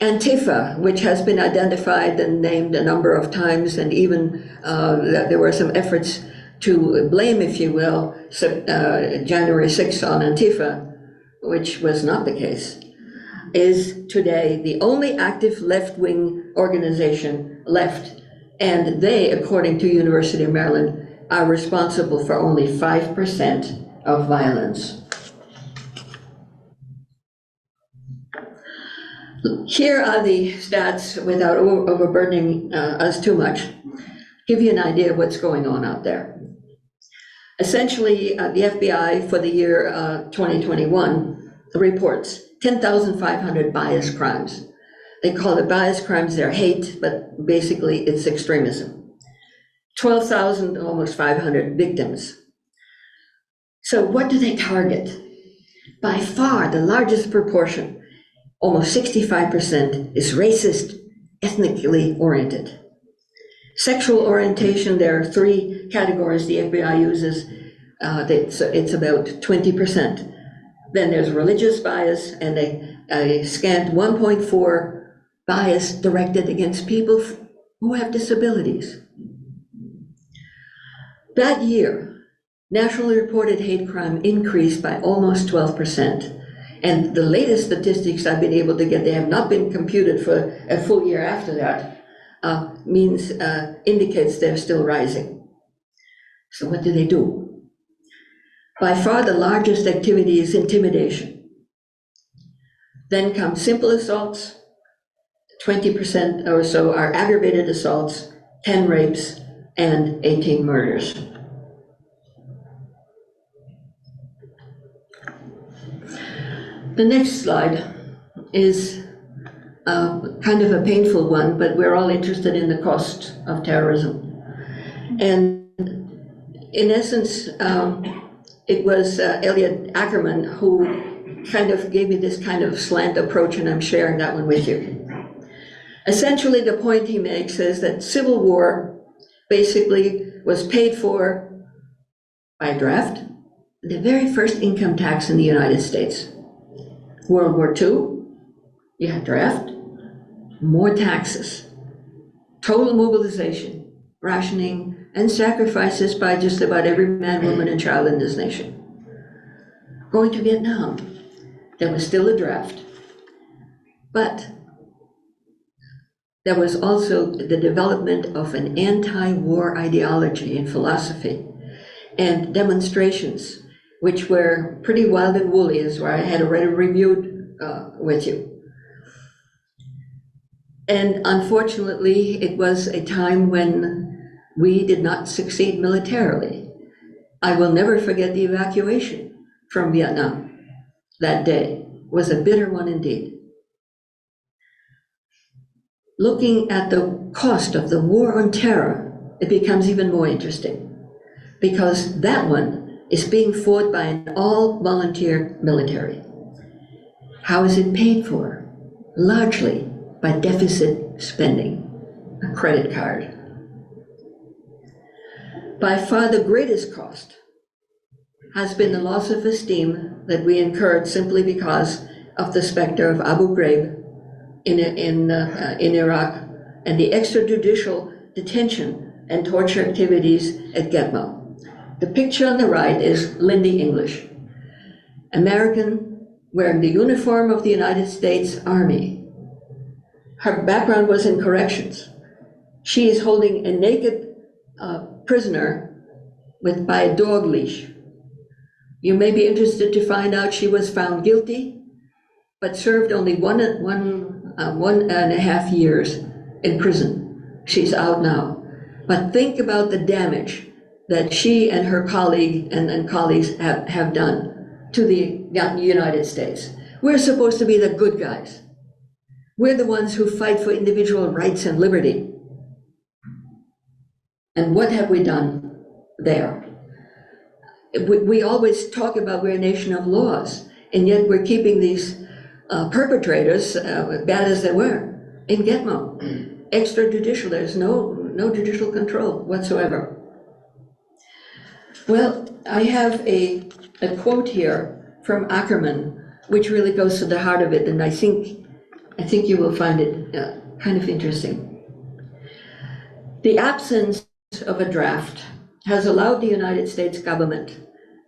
Antifa, which has been identified and named a number of times, and even there were some efforts to blame, if you will, January 6th on Antifa, which was not the case, is today the only active left-wing organization left, and they, according to University of Maryland, are responsible for only 5% of violence. Here are the stats without overburdening us too much. Give you an idea of what's going on out there. Essentially, the FBI for the year 2021 reports 10,500 bias crimes. They call it bias crimes, they're hate, but basically it's extremism. 12,000, almost 500 victims. So what do they target? By far the largest proportion, almost 65%, is racist, ethnically oriented. Sexual orientation, there are 3 categories the FBI uses. It's about 20%. Then there's religious bias, and a scant 1.4 bias directed against people who have disabilities. That year, nationally reported hate crime increased by almost 12%. And the latest statistics I've been able to get, they have not been computed for a full year after that, indicates they're still rising. So what do they do? By far the largest activity is intimidation. Then come simple assaults, 20% or so are aggravated assaults, 10 rapes, and 18 murders. The next slide is kind of a painful one, but we're all interested in the cost of terrorism. And in essence, it was Elliot Ackerman who kind of gave me this kind of slant approach, and I'm sharing that one with you. Essentially, the point he makes is that civil war basically was paid for by draft, the very first income tax in the United States. World War II, you had draft, more taxes, total mobilization, rationing, and sacrifices by just about every man, woman, and child in this nation. Going to Vietnam, there was still a draft, but there was also the development of an anti-war ideology and philosophy and demonstrations, which were pretty wild and woolly, as where I had already reviewed with you. And unfortunately, it was a time when we did not succeed militarily. I will never forget the evacuation from Vietnam that day. It was a bitter one indeed. Looking at the cost of the war on terror, it becomes even more interesting, because that one is being fought by an all-volunteer military. How is it paid for? Largely by deficit spending, a credit card. By far the greatest cost has been the loss of esteem that we incurred simply because of the specter of Abu Ghraib in Iraq and the extrajudicial detention and torture activities at Gitmo. The picture on the right is Lindy English, American wearing the uniform of the United States Army. Her background was in corrections. She is holding a naked prisoner by a dog leash. You may be interested to find out she was found guilty, but served only one and a half years in prison. She's out now. But think about the damage that she and her colleague and colleagues have done to the United States. We're supposed to be the good guys. We're the ones who fight for individual rights and liberty. And what have we done there? We always talk about we're a nation of laws, and yet we're keeping these perpetrators, bad as they were, in Gitmo. Extrajudicial, there's no judicial control whatsoever. Well, I have a quote here from Ackerman, which really goes to the heart of it, and I think you will find it kind of interesting. The absence of a draft has allowed the United States government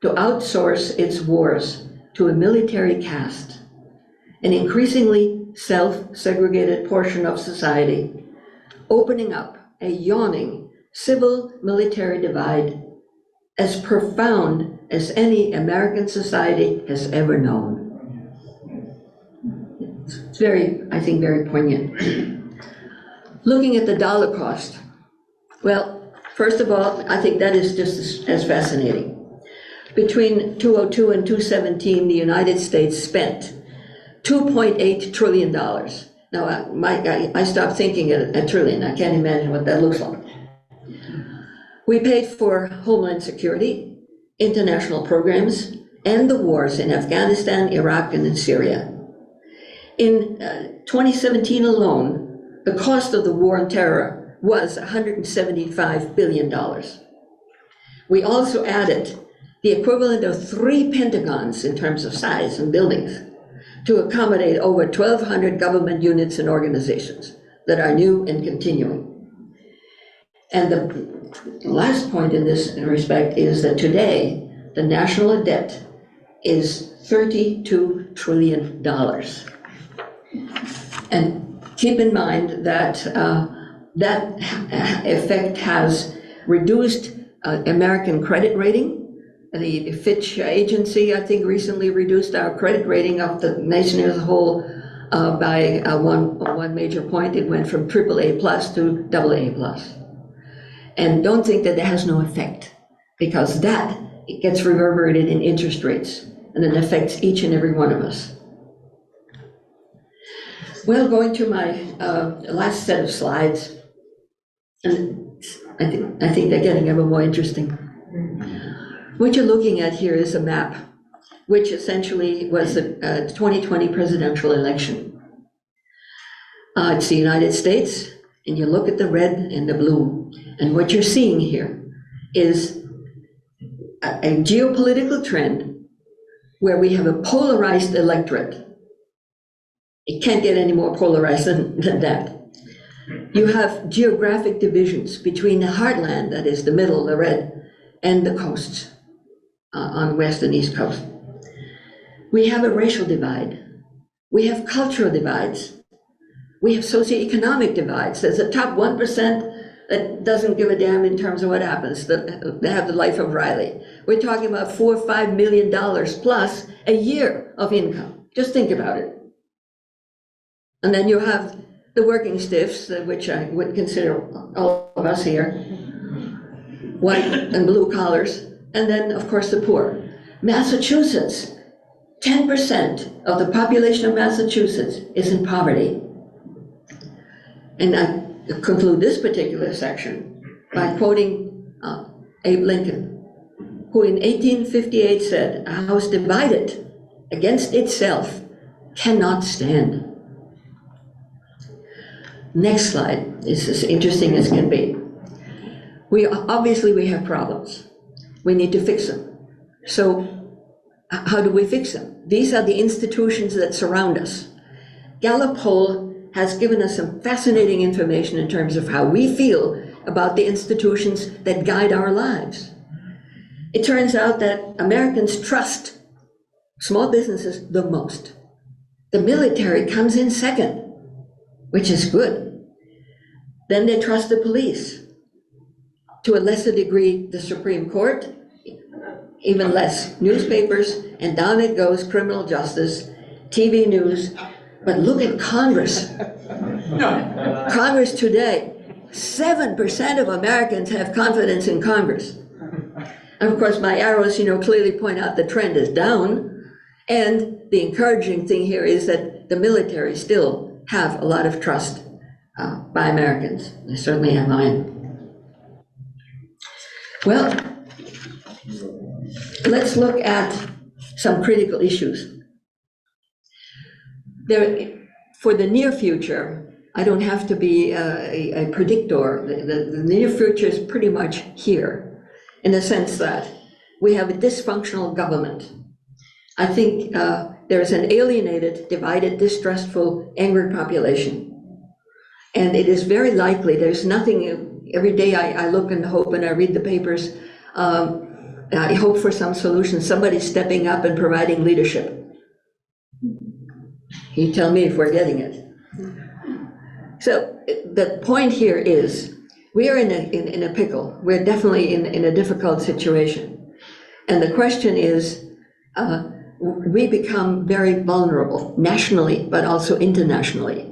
to outsource its wars to a military caste, an increasingly self-segregated portion of society, opening up a yawning civil-military divide as profound as any American society has ever known. It's I think, very poignant. Looking at the dollar cost, well, first of all, I think that is just as fascinating. Between 2002 and 2017, the United States spent $2.8 trillion. Now, I stopped thinking a trillion. I can't imagine what that looks like. We paid for Homeland Security, international programs, and the wars in Afghanistan, Iraq, and in Syria. In 2017 alone, the cost of the war on terror was $175 billion. We also added the equivalent of 3 Pentagons in terms of size and buildings to accommodate over 1,200 government units and organizations that are new and continuing. And the last point in this respect is that today, the national debt is $32 trillion. And keep in mind that that effect has reduced American credit rating. The Fitch agency, I think, recently reduced our credit rating of the nation as a whole by one major point. It went from AAA plus to AA+. And don't think that has no effect, because that it gets reverberated in interest rates and it affects each and every one of us. Well, going to my last set of slides, and I think they're getting ever more interesting. What you're looking at here is a map, which essentially was the 2020 presidential election. It's the United States, and you look at the red and the blue, and what you're seeing here is a geopolitical trend where we have a polarized electorate. It can't get any more polarized than that. You have geographic divisions between the heartland, that is the middle, the red, and the coasts on the west and east coast. We have a racial divide. We have cultural divides. We have socioeconomic divides. There's a top 1% that doesn't give a damn in terms of what happens. They have the life of Riley. We're talking about $4 or $5 million plus a year of income. Just think about it. And then you have the working stiffs, which I would consider all of us here, white and blue collars, and then, of course, the poor. Massachusetts, 10% of the population of Massachusetts is in poverty. And I conclude this particular section by quoting Abe Lincoln, who in 1858 said, "A house divided against itself cannot stand." Next slide is as interesting as can be. Obviously we have problems. We need to fix them. So how do we fix them? These are the institutions that surround us. Gallup poll has given us some fascinating information in terms of how we feel about the institutions that guide our lives. It turns out that Americans trust small businesses the most. The military comes in second, which is good. Then they trust the police. To a lesser degree, the Supreme Court, even less, newspapers, and down it goes, criminal justice, TV news. But look at Congress. Congress today, 7% of Americans have confidence in Congress. And of course, my arrows, clearly point out the trend is down. And the encouraging thing here is that the military still have a lot of trust by Americans. They certainly have mine. Well, let's look at some critical issues. For the near future, I don't have to be a predictor. The near future is pretty much here, in the sense that we have a dysfunctional government. I think there's an alienated, divided, distrustful, angry population. And it is very likely, there's nothing, every day I look and hope and I read the papers, I hope for some solution, somebody stepping up and providing leadership. You tell me if we're getting it. So the point here is, we are in a pickle. We're definitely in a difficult situation. And the question is, we become very vulnerable nationally, but also internationally.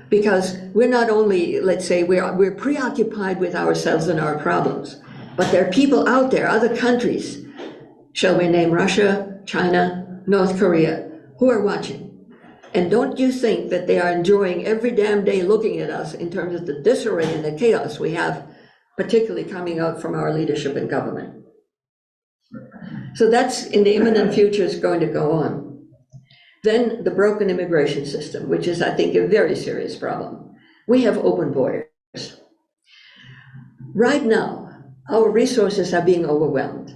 Because we're not only, let's say, we're preoccupied with ourselves and our problems, but there are people out there, other countries, shall we name Russia, China, North Korea, who are watching. And don't you think that they are enjoying every damn day looking at us in terms of the disarray and the chaos we have, particularly coming out from our leadership in government. So that's in the imminent future is going to go on. Then the broken immigration system, which is, I think, a very serious problem. We have open borders. Right now, our resources are being overwhelmed.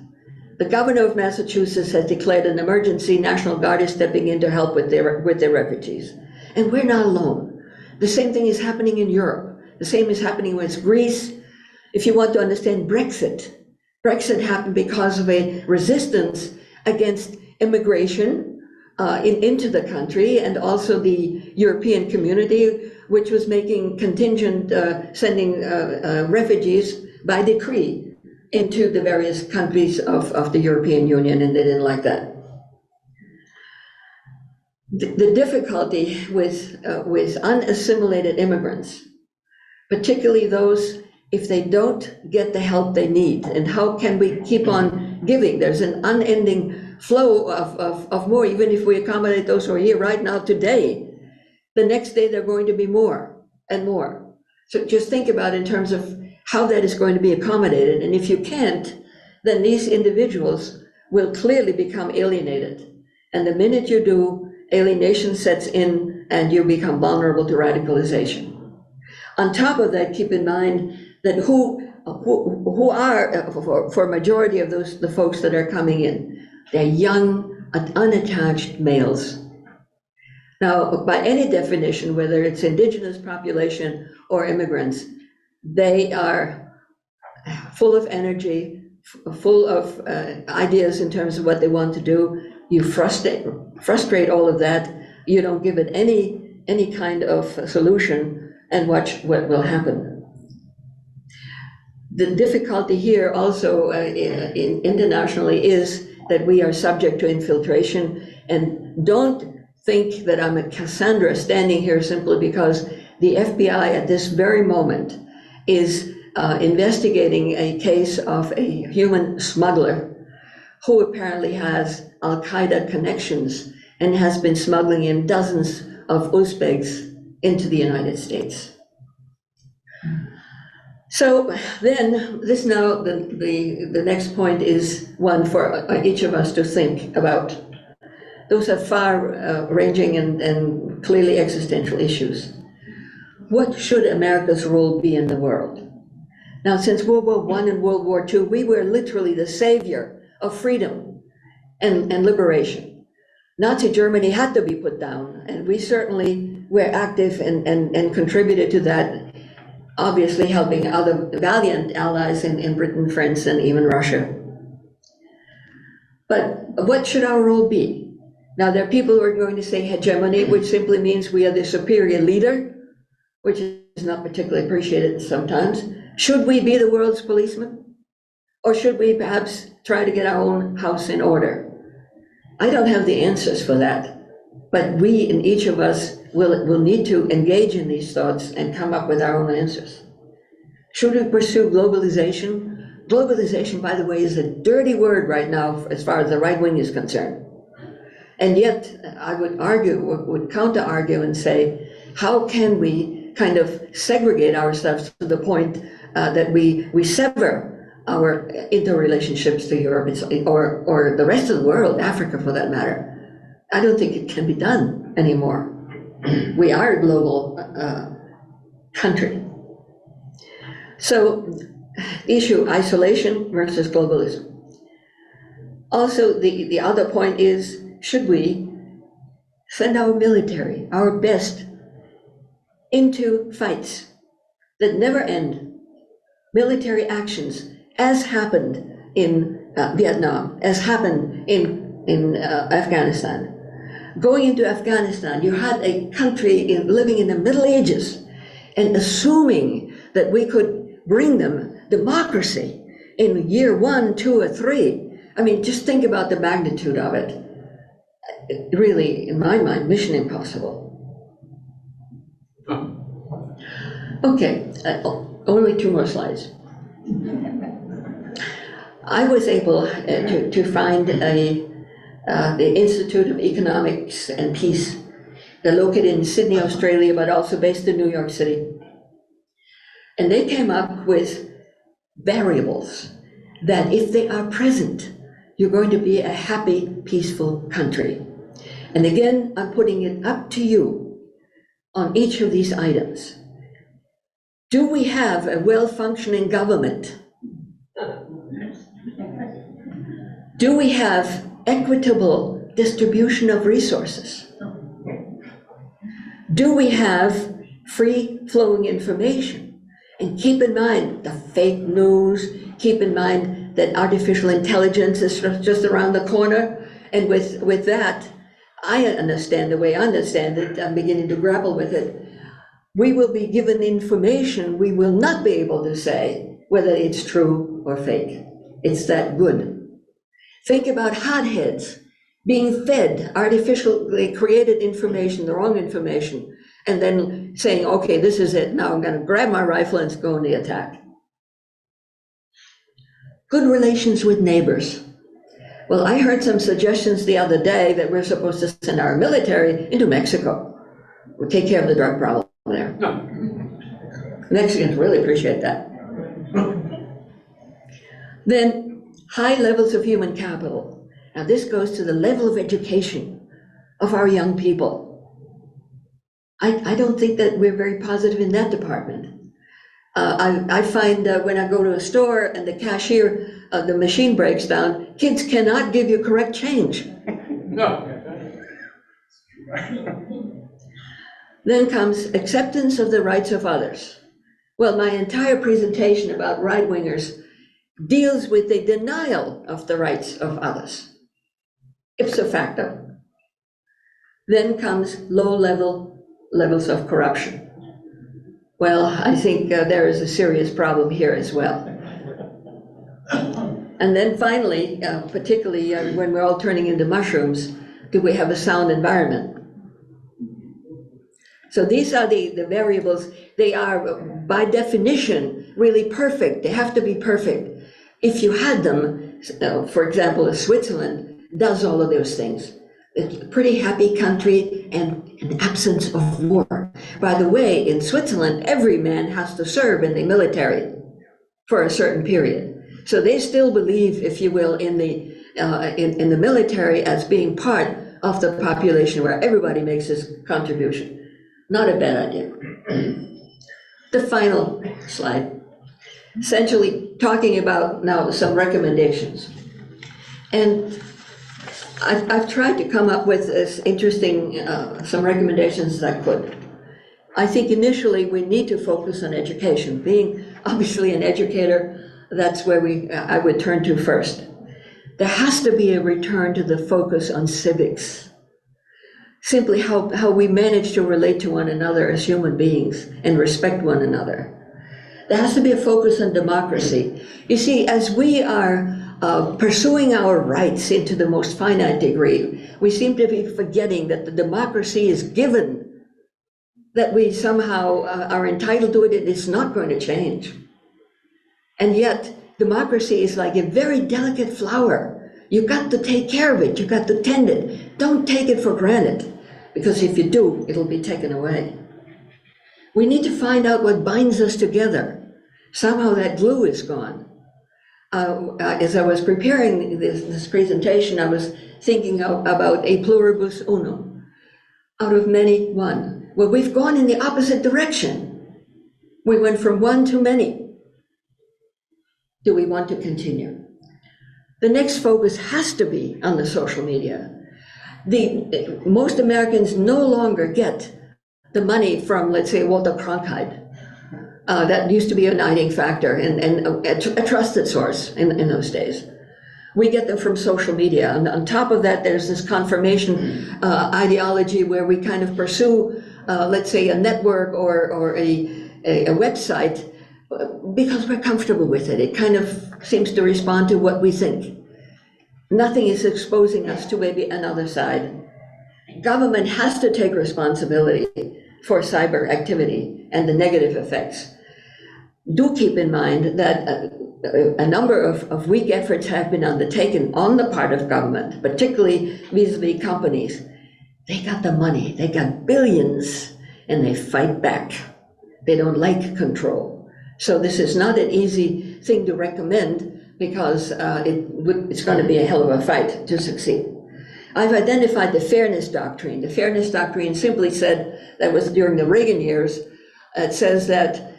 The governor of Massachusetts has declared an emergency. National Guard is stepping in to help with their refugees. And we're not alone. The same thing is happening in Europe. The same is happening with Greece. If you want to understand Brexit, Brexit happened because of a resistance against immigration into the country, and also the European community, which was making contingent, sending refugees by decree into the various countries of the European Union, and they didn't like that. The difficulty with unassimilated immigrants, particularly those if they don't get the help they need, and how can we keep on giving? There's an unending flow of more, even if we accommodate those who are here right now today, the next day there are going to be more and more. So just think about in terms of how that is going to be accommodated. And if you can't, then these individuals will clearly become alienated. And the minute you do, alienation sets in and you become vulnerable to radicalization. On top of that, keep in mind that who are, for majority of the folks that are coming in, they're young, unattached males. Now, by any definition, whether it's indigenous population or immigrants, they are full of energy, full of ideas in terms of what they want to do. You frustrate all of that. You don't give it any kind of solution, and watch what will happen. The difficulty here also internationally is that we are subject to infiltration, and don't think that I'm a Cassandra standing here simply because the FBI at this very moment is investigating a case of a human smuggler who apparently has Al-Qaeda connections and has been smuggling in dozens of Uzbeks into the United States. So then this now, the next point is one for each of us to think about. Those are far-ranging and clearly existential issues. What should America's role be in the world? Now, since World War I and World War II, we were literally the savior of freedom and liberation. Nazi Germany had to be put down, and we certainly were active and contributed to that, obviously helping other valiant allies in Britain, France, and even Russia. But what should our role be? Now, there are people who are going to say hegemony, which simply means we are the superior leader, which is not particularly appreciated sometimes. Should we be the world's policeman? Or should we perhaps try to get our own house in order? I don't have the answers for that, but we, and each of us, will need to engage in these thoughts and come up with our own answers. Should we pursue globalization? Globalization, by the way, is a dirty word right now as far as the right wing is concerned. And yet, I would argue, would counter-argue and say, how can we kind of segregate ourselves to the point that we sever our interrelationships to Europe or the rest of the world, Africa for that matter? I don't think it can be done anymore. We are a global country. So, issue isolation versus globalism. Also, the other point is, should we send our military, our best, into fights that never end, military actions, as happened in Vietnam, as happened in Afghanistan. Going into Afghanistan, you had a country living in the Middle Ages, and assuming that we could bring them democracy in year 1, 2, or 3. I mean, just think about the magnitude of it. Really, in my mind, mission impossible. Okay, only 2 more slides. I was able to find the Institute of Economics and Peace. They're located in Sydney, Australia, but also based in New York City. And they came up with variables that if they are present, you're going to be a happy, peaceful country. And again, I'm putting it up to you on each of these items. Do we have a well-functioning government? Do we have equitable distribution of resources? Do we have free-flowing information? And keep in mind the fake news, keep in mind that artificial intelligence is just around the corner. And with that, I understand the way I understand it, I'm beginning to grapple with it. We will be given information, we will not be able to say whether it's true or fake. It's that good. Think about hotheads being fed artificially created information, the wrong information, and then saying, okay, this is it, now I'm going to grab my rifle and go on the attack. Good relations with neighbors. Well, I heard some suggestions the other day that we're supposed to send our military into Mexico. We'll take care of the drug problem there. Mexicans really appreciate that. Then high levels of human capital. Now this goes to the level of education of our young people. I don't think that we're very positive in that department. I find when I go to a store and the cashier, the machine breaks down, kids cannot give you correct change. No. Then comes acceptance of the rights of others. Well, my entire presentation about right-wingers deals with the denial of the rights of others, ipso facto. Then comes low levels of corruption. Well, I think there is a serious problem here as well. And then finally, particularly when we're all turning into mushrooms, do we have a sound environment? So these are the variables. They are, by definition, really perfect. They have to be perfect. If you had them, for example, Switzerland does all of those things. It's a pretty happy country and an absence of war. By the way, in Switzerland, every man has to serve in the military for a certain period. So they still believe, if you will, in the military as being part of the population where everybody makes his contribution. Not a bad idea. The final slide, essentially talking about now some recommendations. And I've tried to come up with this interesting, some recommendations as I could. I think initially we need to focus on education. Being obviously an educator, that's where I would turn to first. There has to be a return to the focus on civics. Simply how we manage to relate to one another as human beings and respect one another. There has to be a focus on democracy. You see, as we are pursuing our rights into the most finite degree, we seem to be forgetting that the democracy is given, that we somehow are entitled to it, and it's not going to change. And yet, democracy is like a very delicate flower. You've got to take care of it, you've got to tend it. Don't take it for granted, because if you do, it'll be taken away. We need to find out what binds us together. Somehow that glue is gone. As I was preparing this presentation, I was thinking about a pluribus unum, out of many, one. Well, we've gone in the opposite direction. We went from one to many. Do we want to continue? The next focus has to be on the social media. Most Americans no longer get the money from, let's say, Walter Cronkite. That used to be a uniting factor and a trusted source in those days. We get them from social media. And on top of that, there's this confirmation ideology where we kind of pursue, let's say, a network or a website because we're comfortable with it. It kind of seems to respond to what we think. Nothing is exposing us to maybe another side. Government has to take responsibility for cyber activity and the negative effects. Do keep in mind that a number of weak efforts have been undertaken on the part of government, particularly vis-a-vis companies. They got the money, they got billions, and they fight back. They don't like control. So this is not an easy thing to recommend because it's going to be a hell of a fight to succeed. I've identified the fairness doctrine. The fairness doctrine simply said, that was during the Reagan years, it says that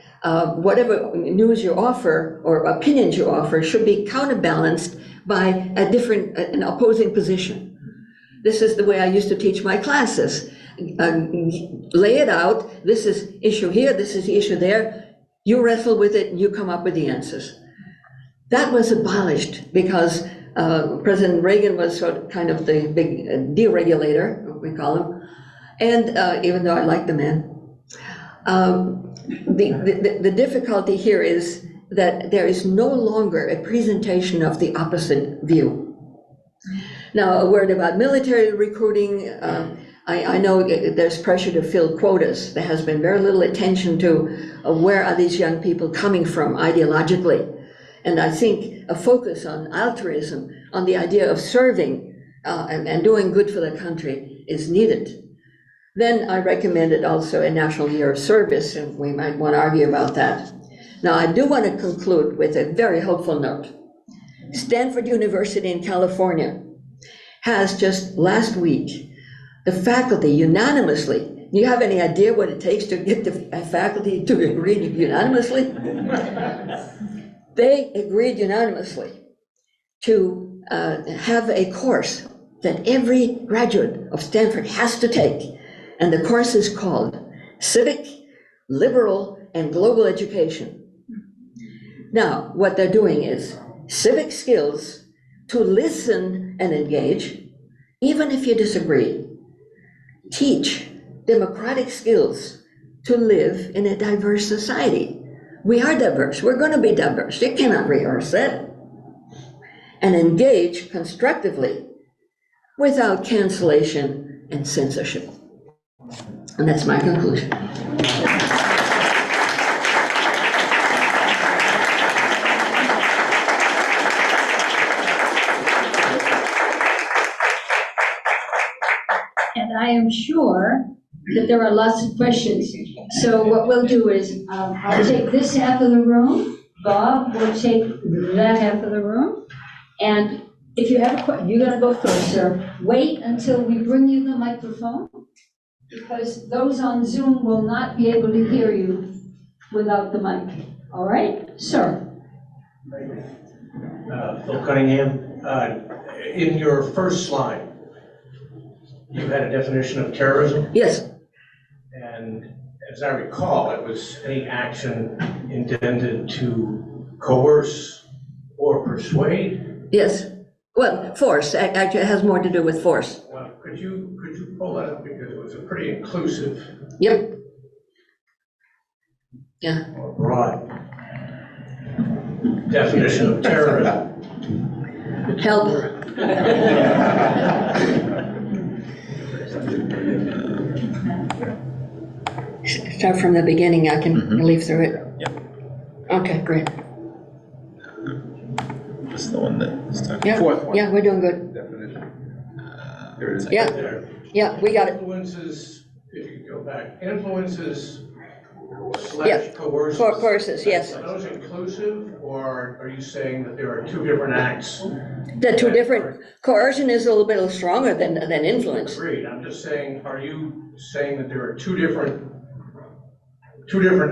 whatever news you offer or opinions you offer should be counterbalanced by an opposing position. This is the way I used to teach my classes. Lay it out, this is issue here, this is issue there, You wrestle with it and you come up with the answers. That was abolished because President Reagan was sort of kind of the big deregulator, we call him. And even though I like the man, the difficulty here is that there is no longer a presentation of the opposite view. Now, a word about military recruiting. I know there's pressure to fill quotas. There has been very little attention to where are these young people coming from ideologically. And I think a focus on altruism, on the idea of serving and doing good for the country is needed. Then I recommended also a National Year of Service, and we might want to argue about that. Now, I do want to conclude with a very hopeful note. Stanford University in California has just last week, the faculty unanimously, do you have any idea what it takes to get the faculty to agree unanimously? They agreed unanimously to have a course that every graduate of Stanford has to take. And the course is called Civic, Liberal, and Global Education. Now, what they're doing is civic skills to listen and engage, even if you disagree. Teach democratic skills to live in a diverse society. We are diverse. We're going to be diverse. You cannot rehearse that. And engage constructively without cancellation and censorship. And that's my conclusion. And I am sure that there are lots of questions. So what we'll do is I'll take this half of the room. Bob will take that half of the room. And if you have a question, you're going to go first, sir. Wait until we bring you the microphone, because those on Zoom will not be able to hear you without the mic. All right, sir. Phil Cunningham. In your first slide, you had a definition of terrorism. Yes. And as I recall, it was any action intended to coerce or persuade. Yes. Well, force. Actually, it has more to do with force. Well, could you pull that up, because it was a pretty inclusive. Yep. Yeah. Or broad definition of terrorism. Help. Start from the beginning. I can leaf through it. Yep. Okay, great. This is the one that's talking. Yeah. Fourth one. Yeah, we're doing good. Definition. Here it is. Yeah. There. Yeah, we got it. Influences, if you go back, influences Yeah. / coerces. Courses, yes. Are those inclusive, or are you saying that there are two different acts? The two different, coercion is a little bit stronger than influence. Agreed. I'm just saying, are you saying that there are two different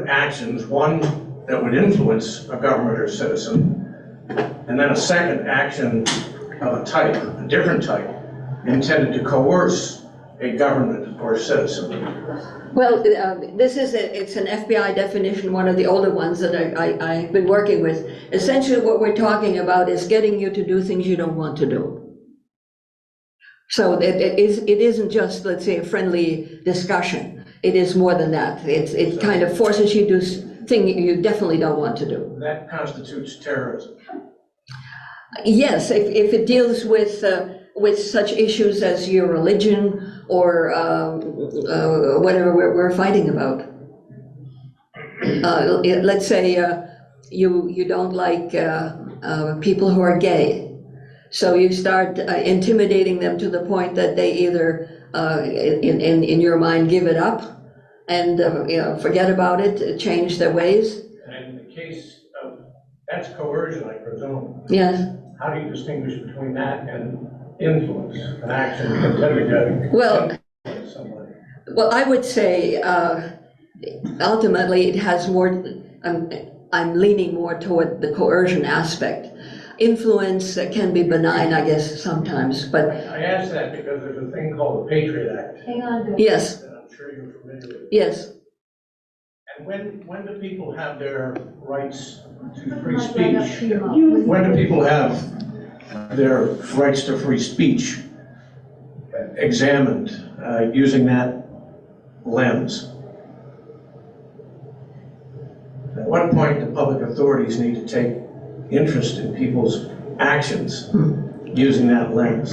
actions, one that would influence a government or citizen, and then a second action of a type, a different type, intended to coerce a government or citizen? Well, it's an FBI definition, one of the older ones that I've been working with. Essentially what we're talking about is getting you to do things you don't want to do. So it isn't just, let's say, a friendly discussion. It is more than that. It kind of forces you to do things you definitely don't want to do. That constitutes terrorism. Yes, if it deals with such issues as your religion or whatever we're fighting about. Let's say you don't like people who are gay. So you start intimidating them to the point that they either, in your mind, give it up and forget about it, change their ways. And in the case of, that's coercion, I presume. Yes. How do you distinguish between that and influence, an action intended to Well, influence somebody? Well, I would say ultimately it has more, I'm leaning more toward the coercion aspect. Influence can be benign, I guess, sometimes, but I ask that because there's a thing called the Patriot Act Hang on. yes, that I'm sure you're familiar with. yes, And when do people have their rights to free speech? When do people have their rights to free speech examined using that lens? At what point do public authorities need to take interest in people's actions using that lens?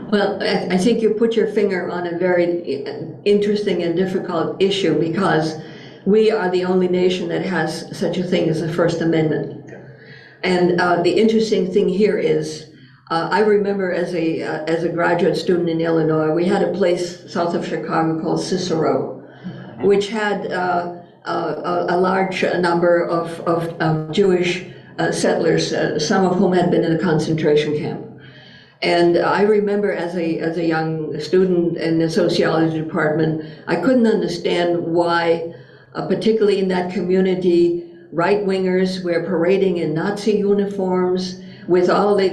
Well, I think you put your finger on a very interesting and difficult issue, because we are the only nation that has such a thing as a First Amendment. And the interesting thing here is, I remember as a graduate student in Illinois, we had a place south of Chicago called Cicero, which had a large number of Jewish settlers, some of whom had been in a concentration camp. And I remember as a young student in the sociology department, I couldn't understand why, particularly in that community, right-wingers were parading in Nazi uniforms with all the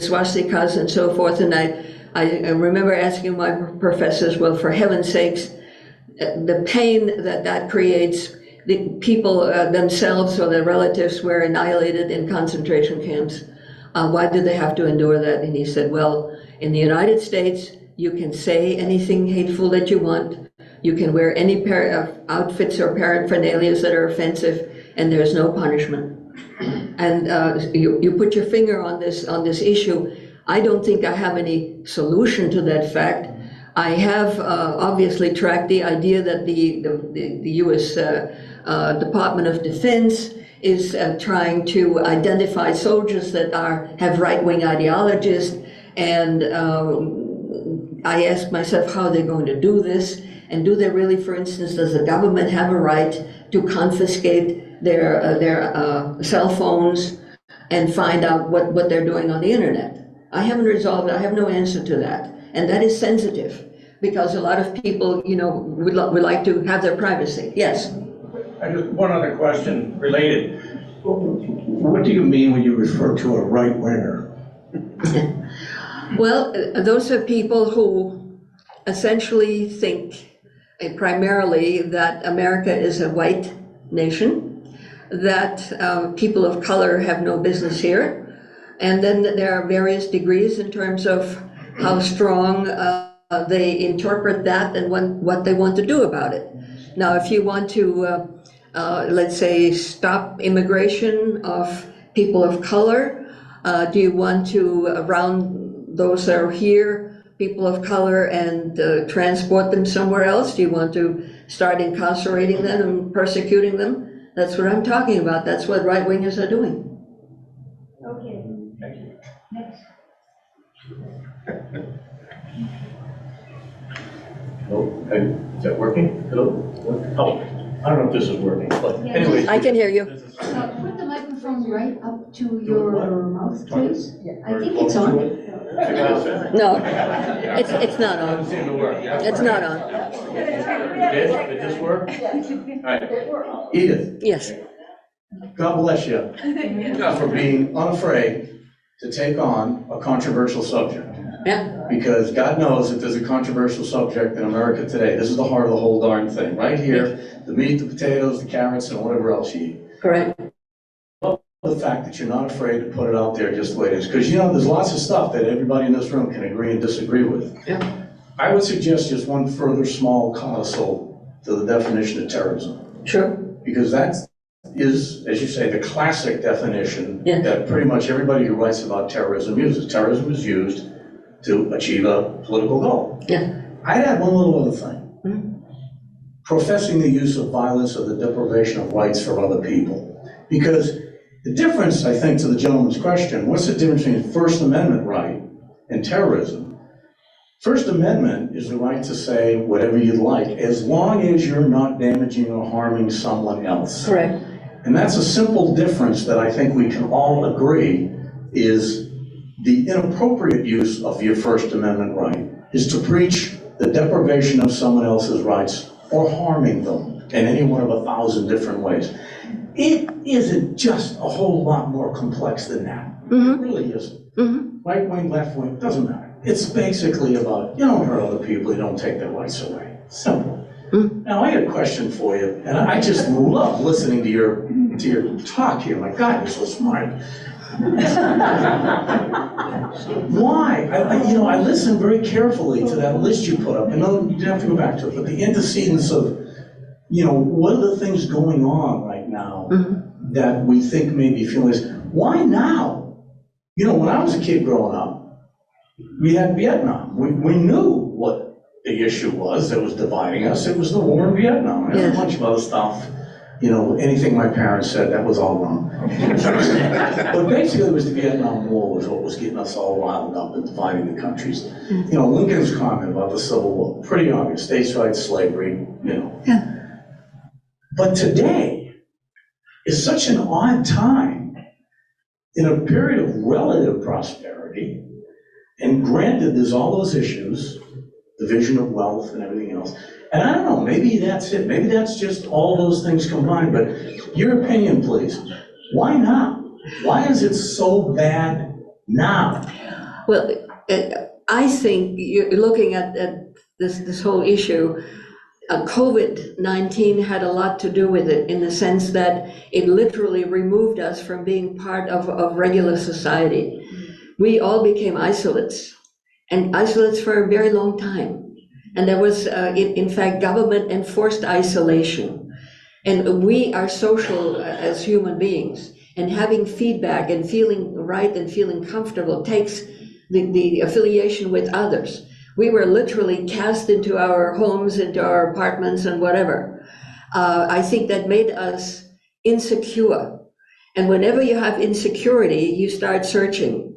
swastikas and so forth. And I remember asking my professors, well, for heaven's sakes, the pain that creates, the people themselves or their relatives were annihilated in concentration camps. Why did they have to endure that? And he said, well, in the United States, you can say anything hateful that you want. You can wear any pair of outfits or paraphernalia that are offensive, and there's no punishment. And you put your finger on this issue. I don't think I have any solution to that fact. I have obviously tracked the idea that the U.S. Department of Defense is trying to identify soldiers that have right-wing ideologies, and I ask myself how they're going to do this, and do they really, for instance, does the government have a right to confiscate their cell phones and find out what they're doing on the internet? I haven't resolved it. I have no answer to that, and that is sensitive because a lot of people, would like to have their privacy. Yes. One other question related. What do you mean when you refer to a right-winger? Well, those are people who essentially think primarily that America is a white nation, that people of color have no business here, and then there are various degrees in terms of how strong they interpret that and what they want to do about it. Now, if you want to let's say, stop immigration of people of color? Do you want to, around those that are here, people of color, and transport them somewhere else? Do you want to start incarcerating them and persecuting them? That's what I'm talking about. That's what right-wingers are doing. Okay. Thank you. Next. Hello, is that working? Hello? Oh, I don't know if this is working, but Yeah, anyways. I can hear you. Put the microphone right up to your mouth, please. I think it's on. No, it's not on. Doesn't seem to work. It's not on. Did this work? All right. Edith, Yes. God bless you for being unafraid to take on a controversial subject. Yeah. Because God knows that there's a controversial subject in America today. This is the heart of the whole darn thing, right here. The meat, the potatoes, the carrots, and whatever else you eat. Correct. The fact that you're not afraid to put it out there just the way it is. Because, there's lots of stuff that everybody in this room can agree and disagree with. Yeah. I would suggest just one further small codicil to the definition of terrorism. Sure. Because that is, as you say, the classic definition that pretty much everybody who writes about terrorism uses. Terrorism is used to achieve a political goal. Yeah. I'd add one little other thing. Mm-hmm. Professing the use of violence or the deprivation of rights for other people. Because the difference, I think, to the gentleman's question, what's the difference between First Amendment right and terrorism? First Amendment is the right to say whatever you'd like, as long as you're not damaging or harming someone else. Correct. And that's a simple difference that I think we can all agree is the inappropriate use of your First Amendment right is to preach the deprivation of someone else's rights or harming them in any one of 1,000 different ways. It isn't just a whole lot more complex than that. Mm-hmm. It really isn't. Mm-hmm. Right wing, left wing, doesn't matter. It's basically about, you don't hurt other people, you don't take their rights away. Simple. Now, I got a question for you, and I just love listening to your talk here. My God, you're so smart. Why? I listened very carefully to that list you put up. I know you didn't have to go back to it, but the antecedents of, what are the things going on right now that we think maybe feel is, why now? When I was a kid growing up, we had Vietnam. We knew what the issue was that was dividing us. It was the war in Vietnam. And a bunch of other stuff. Anything my parents said, that was all wrong. But basically, it was the Vietnam War was what was getting us all riled up and dividing the countries. Lincoln's comment about the Civil War, pretty obvious, states' rights, slavery, Yeah. But today is such an odd time in a period of relative prosperity, and granted, there's all those issues, division of wealth and everything else. And I don't know, maybe that's it. Maybe that's just all those things combined. But your opinion, please. Why now? Why is it so bad now? Well, I think you're looking at this whole issue. COVID-19 had a lot to do with it in the sense that it literally removed us from being part of regular society. We all became isolates, and isolates for a very long time. And there was, in fact, government-enforced isolation. And we are social as human beings, and having feedback and feeling right and feeling comfortable takes the affiliation with others. We were literally cast into our homes, into our apartments and whatever. I think that made us insecure. And whenever you have insecurity, you start searching.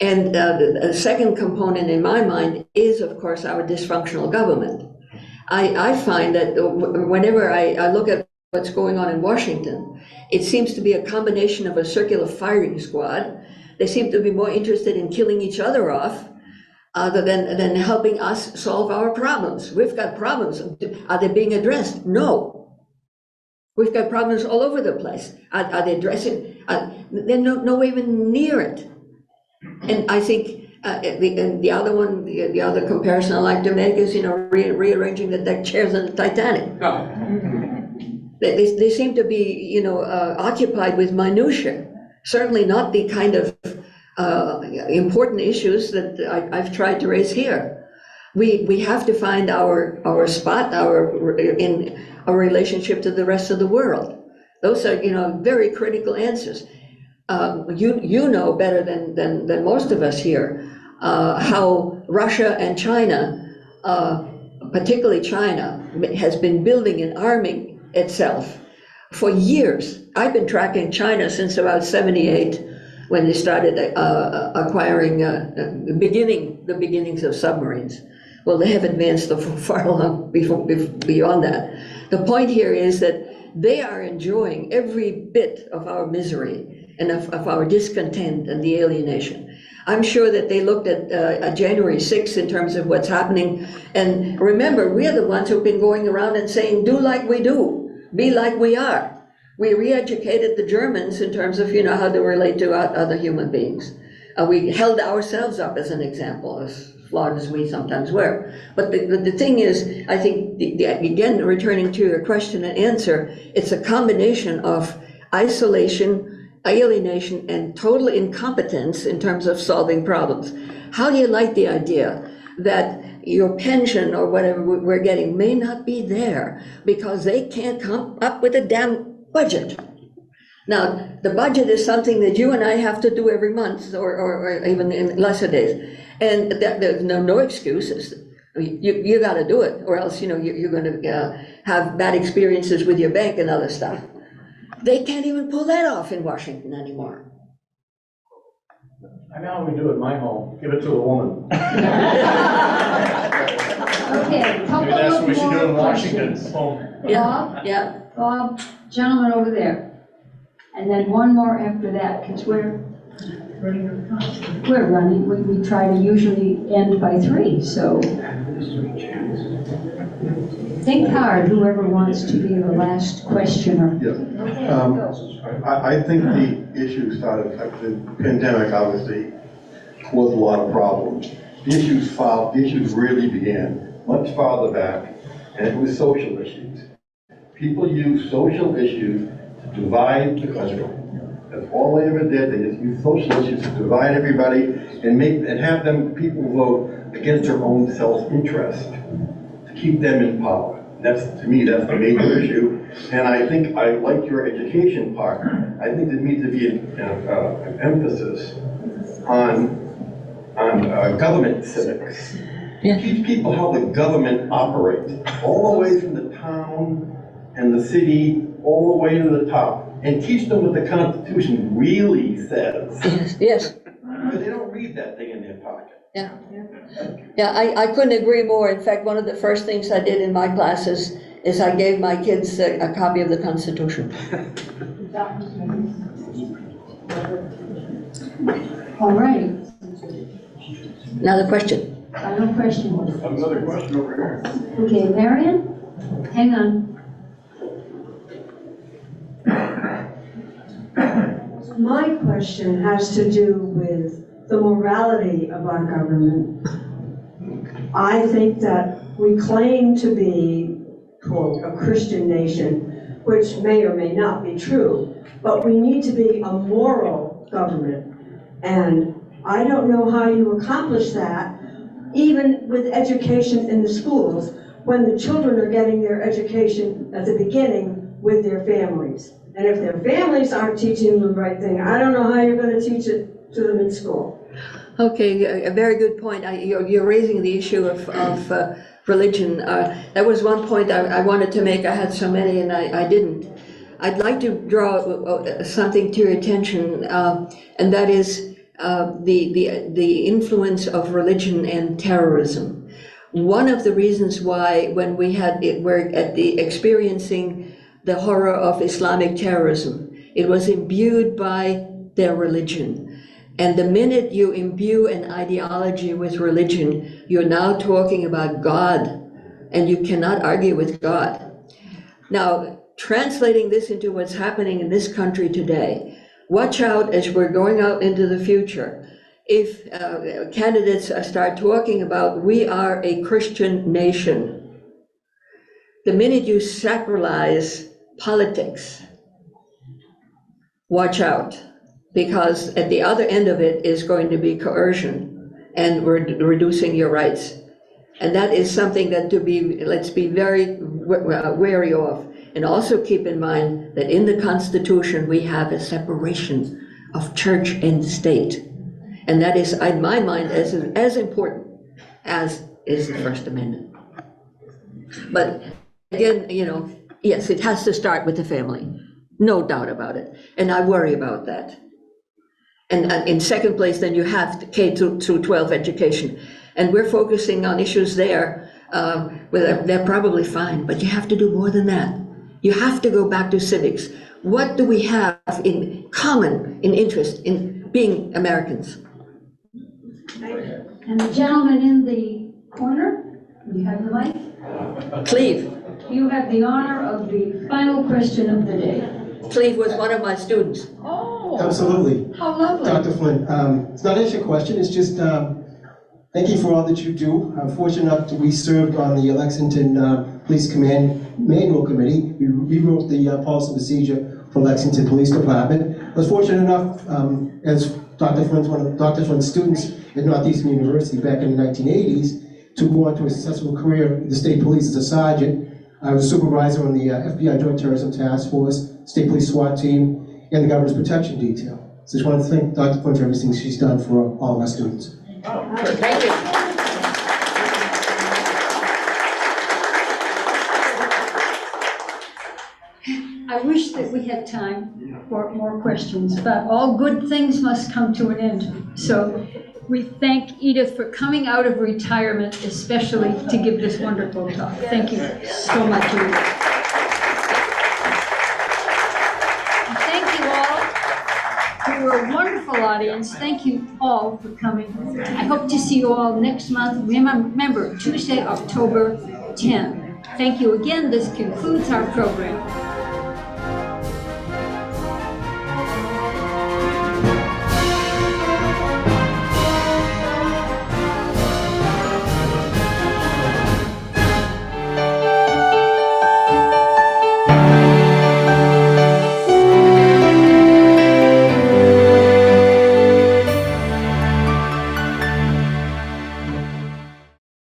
And the second component in my mind is, of course, our dysfunctional government. I find that whenever I look at what's going on in Washington, it seems to be a combination of a circular firing squad. They seem to be more interested in killing each other off than helping us solve our problems. We've got problems. Are they being addressed? No. We've got problems all over the place. Are they addressing? They're nowhere even near it. And I think the other one, the other comparison I like to make is, rearranging the deck chairs on the Titanic. Oh. They seem to be, occupied with minutia. Certainly not the kind of important issues that I've tried to raise here. We have to find our spot, in our relationship to the rest of the world. Those are, very critical answers. You know better than most of us here how Russia and China, particularly China, has been building and arming itself for years. I've been tracking China since about '78, when they started acquiring the beginnings of submarines. Well, they have advanced far along beyond that. The point here is that they are enjoying every bit of our misery and of our discontent and the alienation. I'm sure that they looked at January 6th in terms of what's happening. And remember, we're the ones who've been going around and saying, do like we do, be like we are. We re-educated the Germans in terms of, how to relate to other human beings. We held ourselves up as an example, as flawed as we sometimes were. But the thing is, I think, again, returning to your question and answer, it's a combination of isolation, alienation, and total incompetence in terms of solving problems. How do you like the idea that your pension or whatever we're getting may not be there because they can't come up with a damn budget? Now, the budget is something that you and I have to do every month or even in lesser days. And there's no excuses. You got to do it, or else you're going to have bad experiences with your bank and other stuff. They can't even pull that off in Washington anymore. I know how we do it in my home. Give it to a woman. Okay, couple Maybe that's of what we should do more in Washington. questions. Yeah, yeah. Bob, gentleman over there. And then one more after that, because we're running. We try to usually end by 3, so. Think hard, whoever wants to be the last questioner. Yeah. Okay, go. I think the issue started, the pandemic obviously caused a lot of problems. The issues really began much farther back and it was social issues. People use social issues to divide the country. That's all they ever did. They just used social issues to divide everybody and have them people vote against their own self-interest to keep them in power. That's, to me, that's the major issue. And I think I like your education part. I think there needs to be an emphasis on government civics. Yeah. Teach people how the government operates, all the way from the town and the city, all the way to the top. And teach them what the Constitution really says. Yes. Because they don't read that thing in their pocket. Yeah, I couldn't agree more. In fact, one of the first things I did in my classes is I gave my kids a copy of the Constitution. All right, Another question. final question. Another question over here. Okay, Marion, hang on. My question has to do with the morality of our government. I think that we claim to be, quote, a Christian nation, which may or may not be true, but we need to be a moral government. And I don't know how you accomplish that, even with education in the schools, when the children are getting their education at the beginning with their families. And if their families aren't teaching them the right thing, I don't know how you're going to teach it to them in school. Okay, a very good point. You're raising the issue of religion. That was one point I wanted to make. I had so many and I didn't. I'd like to draw something to your attention, and that is the influence of religion and terrorism. One of the reasons why when we're experiencing the horror of Islamic terrorism, it was imbued by their religion. And the minute you imbue an ideology with religion, you're now talking about God, and you cannot argue with God. Now, translating this into what's happening in this country today, watch out as we're going out into the future. If candidates start talking about, we are a Christian nation, the minute you sacralize politics, watch out, because at the other end of it is going to be coercion and we're reducing your rights. And that is something that let's be very wary of. And also keep in mind that in the Constitution, we have a separation of church and state. And that is, in my mind, as important as is the First Amendment. But again, yes, it has to start with the family, no doubt about it. And I worry about that. And in second place, then you have K through 12 education. And we're focusing on issues there. They're probably fine, but you have to do more than that. You have to go back to civics. What do we have in common, in interest, in being Americans? And the gentleman in the corner, you have the mic. Cleve. You have the honor of the final question of the day. Cleve was one of my students. Oh, Absolutely. how lovely. Dr. Flynn, it's not actually a question, it's just thank you for all that you do. I'm fortunate enough to be served on the Lexington Police Command Manual Committee. We rewrote the policy and procedure for Lexington Police Department. I was fortunate enough, as Dr. Flynn's one of Dr. Flynn's students at Northeastern University back in the 1980s, to go on to a successful career in the state police as a sergeant. I was a supervisor on the FBI Joint Terrorism Task Force, State Police SWAT team, and the Governor's Protection Detail. So I just want to thank Dr. Flynn for everything she's done for all of our students. Thank you. I wish that we had time for more questions, but all good things must come to an end. So we thank Edith for coming out of retirement, especially to give this wonderful talk. Thank you so much, Edith. Thank you all. You were a wonderful audience. Thank you all for coming. I hope to see you all next month. Remember, Tuesday, October 10th. Thank you again. This concludes our program.